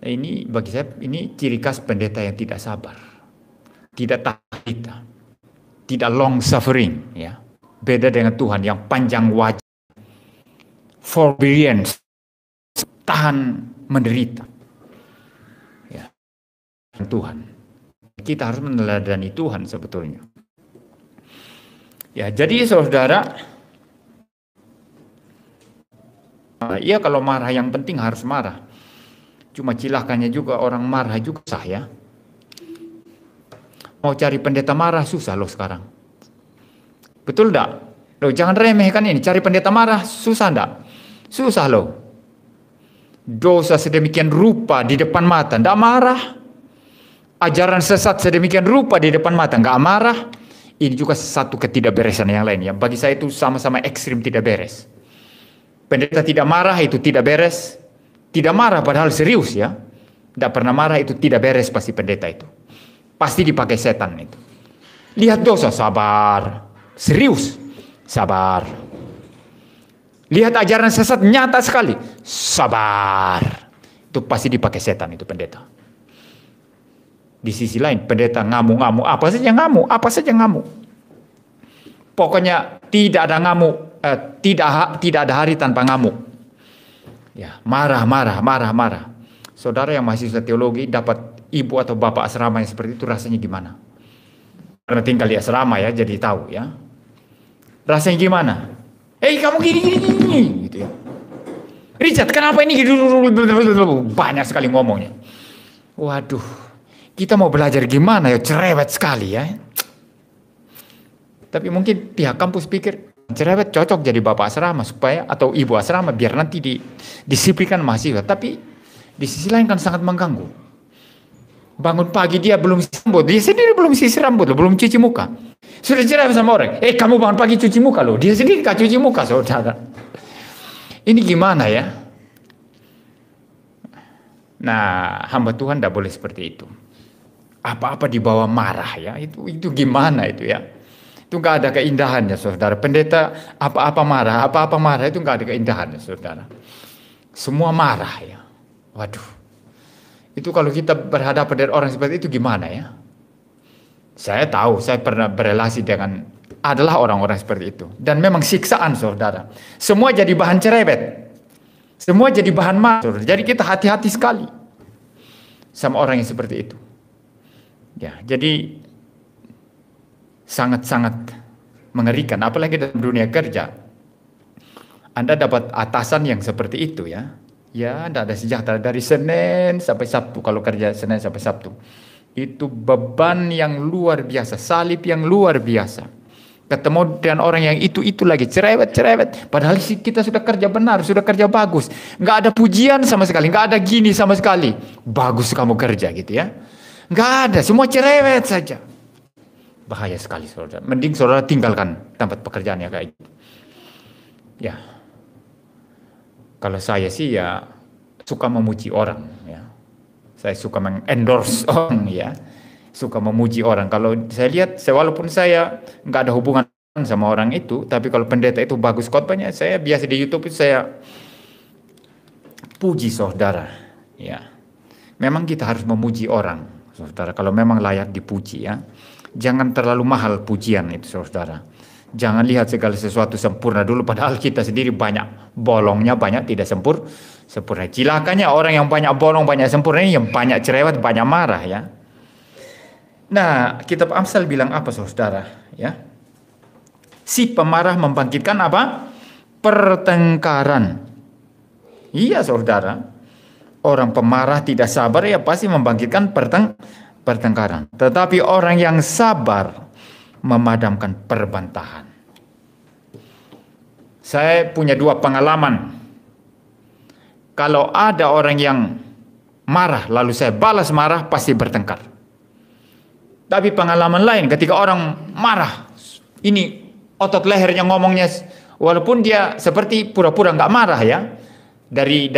Speaker 1: Nah, ini bagi saya ini ciri khas pendeta yang tidak sabar, tidak tahan, tidak long suffering, ya. Beda dengan Tuhan yang panjang wajah, forbearance, tahan menderita. Ya. Tuhan. Kita harus meneladani Tuhan sebetulnya. Ya, jadi saudara, Iya, kalau marah yang penting harus marah. Cuma cilakanya juga orang marah juga sah ya. Mau cari pendeta marah susah loh sekarang. Betul enggak? Loh, jangan remehkan ini. Cari pendeta marah susah enggak? Susah loh. Dosa sedemikian rupa di depan mata, enggak marah. Ajaran sesat sedemikian rupa di depan mata, enggak marah. Ini juga satu ketidakberesan yang lain ya. Bagi saya itu sama-sama ekstrim tidak beres. Pendeta tidak marah itu tidak beres. Tidak marah padahal serius ya. Tidak pernah marah itu tidak beres pasti pendeta itu. Pasti dipakai setan itu. Lihat dosa, sabar. Serius, sabar. Lihat ajaran sesat nyata sekali, sabar. Itu pasti dipakai setan itu pendeta. Di sisi lain pendeta ngamuk-ngamuk, apa saja ngamuk. Pokoknya tidak ada ngamuk. Tidak ada hari tanpa ngamuk. Ya, marah. Saudara yang mahasiswa teologi dapat ibu atau bapak asrama yang seperti itu rasanya gimana? Karena tinggal di asrama ya, jadi tahu ya. Rasanya gimana? Kamu gini gitu ya. Richard, kenapa ini gitu? Banyak sekali ngomongnya. Waduh, kita mau belajar gimana ya? Cerewet sekali ya. Tapi mungkin pihak kampus pikir cerewet cocok jadi bapak asrama supaya atau ibu asrama biar nanti disiplinkan mahasiswa. Tapi di sisi lain kan sangat mengganggu. Bangun pagi dia belum sambut, dia sendiri belum sisir rambut, belum cuci muka. Sudah cerewet sama orang. Kamu bangun pagi cuci muka loh, dia sendiri gak cuci muka saudara. Ini gimana ya? Nah, hamba Tuhan tidak boleh seperti itu. Apa-apa dibawa marah ya, itu gimana itu ya? Itu nggak ada keindahannya saudara. Pendeta apa-apa marah itu nggak ada keindahannya saudara. Semua marah ya. Waduh. Itu kalau kita berhadapan dengan orang seperti itu gimana ya? Saya tahu, saya pernah berelasi dengan adalah orang-orang seperti itu. Dan memang siksaan saudara. Semua jadi bahan cerewet. Semua jadi bahan marah. Saudara. Jadi kita hati-hati sekali sama orang yang seperti itu. Ya, jadi sangat-sangat mengerikan, apalagi dalam dunia kerja. Anda dapat atasan yang seperti itu ya. Ya, tidak ada sejahtera dari Senin sampai Sabtu kalau kerja Senin sampai Sabtu. Itu beban yang luar biasa, salib yang luar biasa. Ketemu dengan orang yang itu lagi cerewet. Padahal kita sudah kerja benar, sudah kerja bagus. Nggak ada pujian sama sekali, nggak ada gini sama sekali. Bagus kamu kerja gitu ya. Nggak ada, semua cerewet saja. Bahaya sekali saudara. Mending saudara tinggalkan tempat pekerjaannya kayak gitu. Ya. Kalau saya sih ya suka memuji orang ya. Saya suka mengendorse orang ya. Suka memuji orang. Kalau saya lihat, walaupun saya nggak ada hubungan sama orang itu, tapi kalau pendeta itu bagus khotbahnya, saya biasa di YouTube itu saya puji saudara. Ya. Memang kita harus memuji orang, saudara. Kalau memang layak dipuji ya. Jangan terlalu mahal pujian itu saudara. Jangan lihat segala sesuatu sempurna dulu padahal kita sendiri banyak bolongnya, banyak tidak sempurna. Cilakanya orang yang banyak bolong, banyak sempurna ini yang banyak cerewet, banyak marah ya. Nah, kitab Amsal bilang apa saudara ya? Si pemarah membangkitkan apa? Pertengkaran. Iya saudara. Orang pemarah tidak sabar ya pasti membangkitkan pertengkaran. Tetapi orang yang sabar memadamkan perbantahan. Saya punya dua pengalaman. Kalau ada orang yang marah lalu saya balas marah pasti bertengkar. Tapi pengalaman lain ketika orang marah, ini otot lehernya ngomongnya walaupun dia seperti pura-pura nggak marah ya dari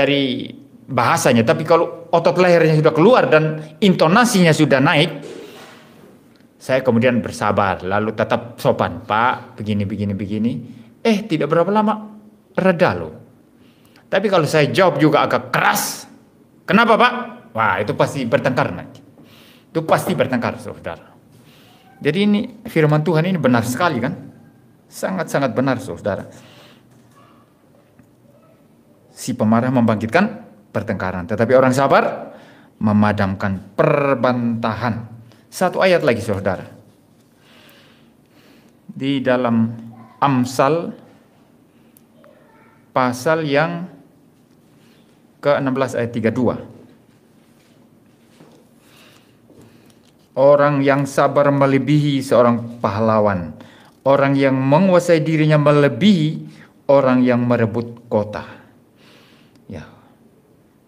Speaker 1: bahasanya, tapi kalau otot lehernya sudah keluar dan intonasinya sudah naik, saya kemudian bersabar, lalu tetap sopan, Pak, begini. Tidak berapa lama, reda loh. Tapi kalau saya jawab juga agak keras, kenapa Pak? Wah, itu pasti bertengkar nanti. Itu pasti bertengkar, saudara. Jadi ini firman Tuhan ini benar sekali kan? Sangat-sangat benar, saudara. Si pemarah membangkitkan pertengkaran, tetapi orang sabar memadamkan perbantahan. Satu ayat lagi saudara. Di dalam Amsal pasal yang ke-16 ayat 32. Orang yang sabar melebihi seorang pahlawan. Orang yang menguasai dirinya melebihi orang yang merebut kota. Ya.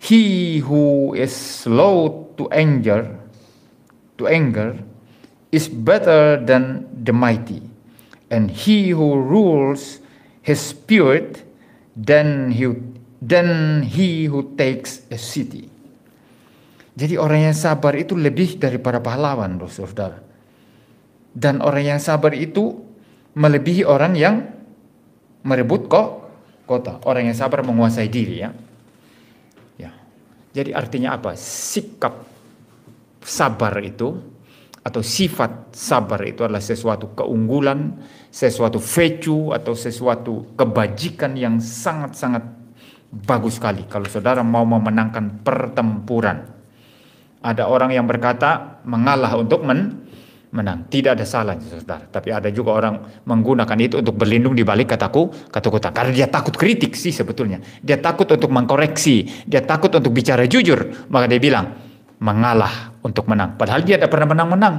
Speaker 1: He who is slow to anger is better than the mighty. And he who rules his spirit than he who takes a city. Jadi orang yang sabar itu lebih daripada pahlawan, saudara. Dan orang yang sabar itu melebihi orang yang merebut kota. Orang yang sabar menguasai diri, ya. Jadi artinya apa? Sikap sabar itu atau sifat sabar itu adalah sesuatu keunggulan, sesuatu virtue atau sesuatu kebajikan yang sangat-sangat bagus sekali kalau saudara mau memenangkan pertempuran. Ada orang yang berkata mengalah untuk menang. Tidak ada salahnya, saudara. Tapi ada juga orang menggunakan itu untuk berlindung di balik kata-kata. Karena dia takut kritik sih sebetulnya. Dia takut untuk mengkoreksi. Dia takut untuk bicara jujur. Maka dia bilang mengalah untuk menang. Padahal dia tidak pernah menang-menang.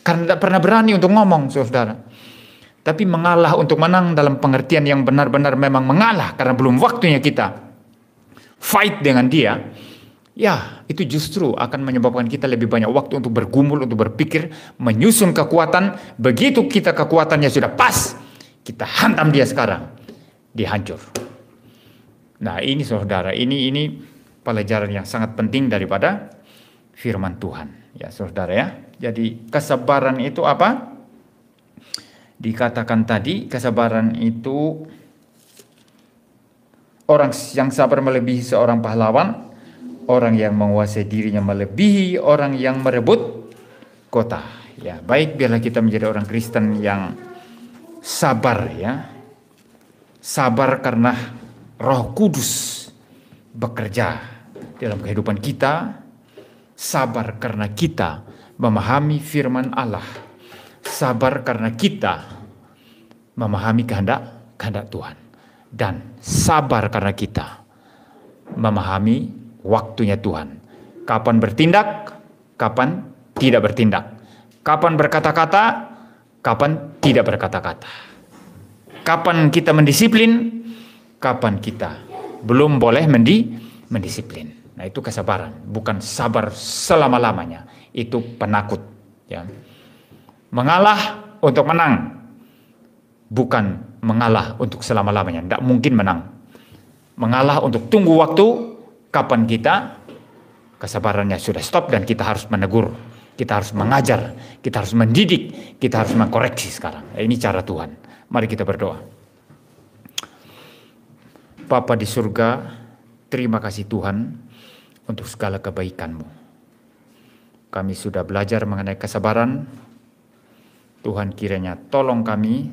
Speaker 1: Karena tidak pernah berani untuk ngomong, saudara. Tapi mengalah untuk menang dalam pengertian yang benar-benar memang mengalah. Karena belum waktunya kita fight dengan dia. Ya, itu justru akan menyebabkan kita lebih banyak waktu untuk bergumul, untuk berpikir, menyusun kekuatan. Begitu kita kekuatannya sudah pas, kita hantam dia sekarang. Dia hancur. Nah ini saudara, ini pelajaran yang sangat penting daripada firman Tuhan. Ya saudara ya. Jadi kesabaran itu apa? Dikatakan tadi, kesabaran itu orang yang sabar melebihi seorang pahlawan. Orang yang menguasai dirinya melebihi orang yang merebut kota. Ya, baik biarlah kita menjadi orang Kristen yang sabar, ya. Sabar karena Roh Kudus bekerja dalam kehidupan kita. Sabar karena kita memahami firman Allah. Sabar karena kita memahami kehendak Tuhan. Dan sabar karena kita memahami waktunya Tuhan. Kapan bertindak, kapan tidak bertindak. Kapan berkata-kata, kapan tidak berkata-kata. Kapan kita mendisiplin, kapan kita belum boleh mendisiplin. Nah itu kesabaran, bukan sabar selama-lamanya. Itu penakut. Ya. Mengalah untuk menang, bukan mengalah untuk selama-lamanya. Tidak mungkin menang. Mengalah untuk tunggu waktu, kapan kita kesabarannya sudah stop dan kita harus menegur, kita harus mengajar, kita harus mendidik, kita harus mengkoreksi sekarang. Ini cara Tuhan. Mari kita berdoa. Bapa di surga, terima kasih Tuhan untuk segala kebaikan-Mu. Kami sudah belajar mengenai kesabaran. Tuhan kiranya tolong kami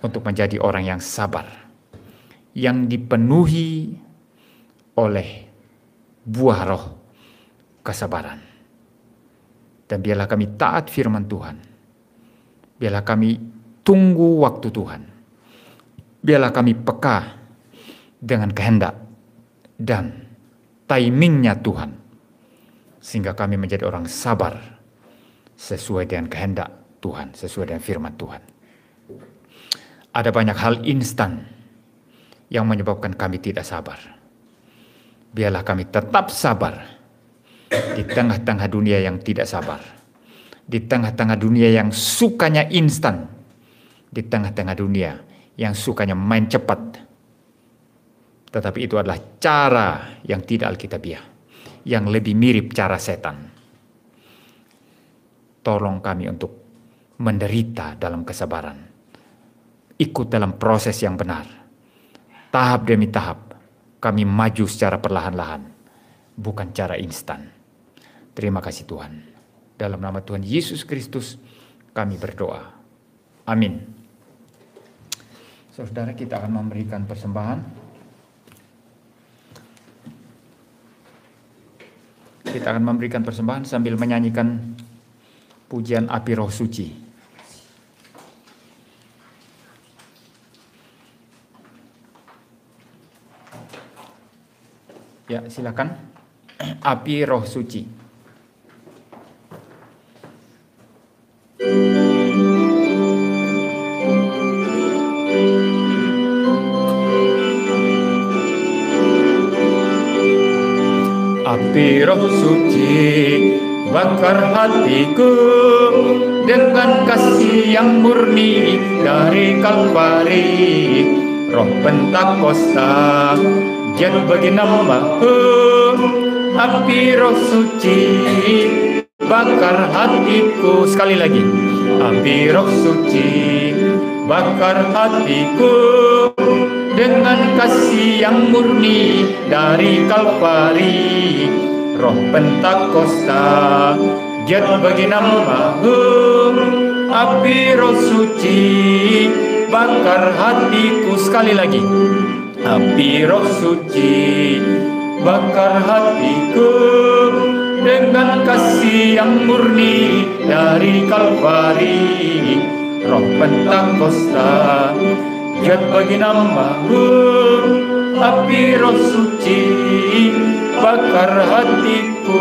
Speaker 1: untuk menjadi orang yang sabar, yang dipenuhi oleh buah roh kesabaran. Dan biarlah kami taat firman Tuhan. Biarlah kami tunggu waktu Tuhan. Biarlah kami peka dengan kehendak dan timingnya Tuhan. Sehingga kami menjadi orang sabar sesuai dengan kehendak Tuhan, sesuai dengan firman Tuhan. Ada banyak hal instan yang menyebabkan kami tidak sabar. Biarlah kami tetap sabar di tengah-tengah dunia yang tidak sabar. Di tengah-tengah dunia yang sukanya instan. Di tengah-tengah dunia yang sukanya main cepat. Tetapi itu adalah cara yang tidak alkitabiah. Yang lebih mirip cara setan. Tolong kami untuk menderita dalam kesabaran. Ikut dalam proses yang benar. Tahap demi tahap. Kami maju secara perlahan-lahan, bukan cara instan. Terima kasih Tuhan. Dalam nama Tuhan Yesus Kristus, kami berdoa. Amin. Saudara, kita akan memberikan persembahan. Kita akan memberikan persembahan sambil menyanyikan pujian Api Roh Suci. Ya, silakan. Api Roh Suci. Api Roh Suci bakar hatiku dengan kasih yang murni dari Kalvari. Roh Pentakosta giat bagi namaku. Api Roh Suci bakar hatiku. Sekali lagi. Api Roh Suci bakar hatiku dengan kasih yang murni dari Kalvari. Roh Pentakosta giat bagi namamu. Api Roh Suci bakar hatiku. Sekali lagi. Api Roh Suci bakar hatiku dengan kasih yang murni dari Kalvari. Roh Pentakosta giat bagi namamu. Api Roh Suci bakar hatiku.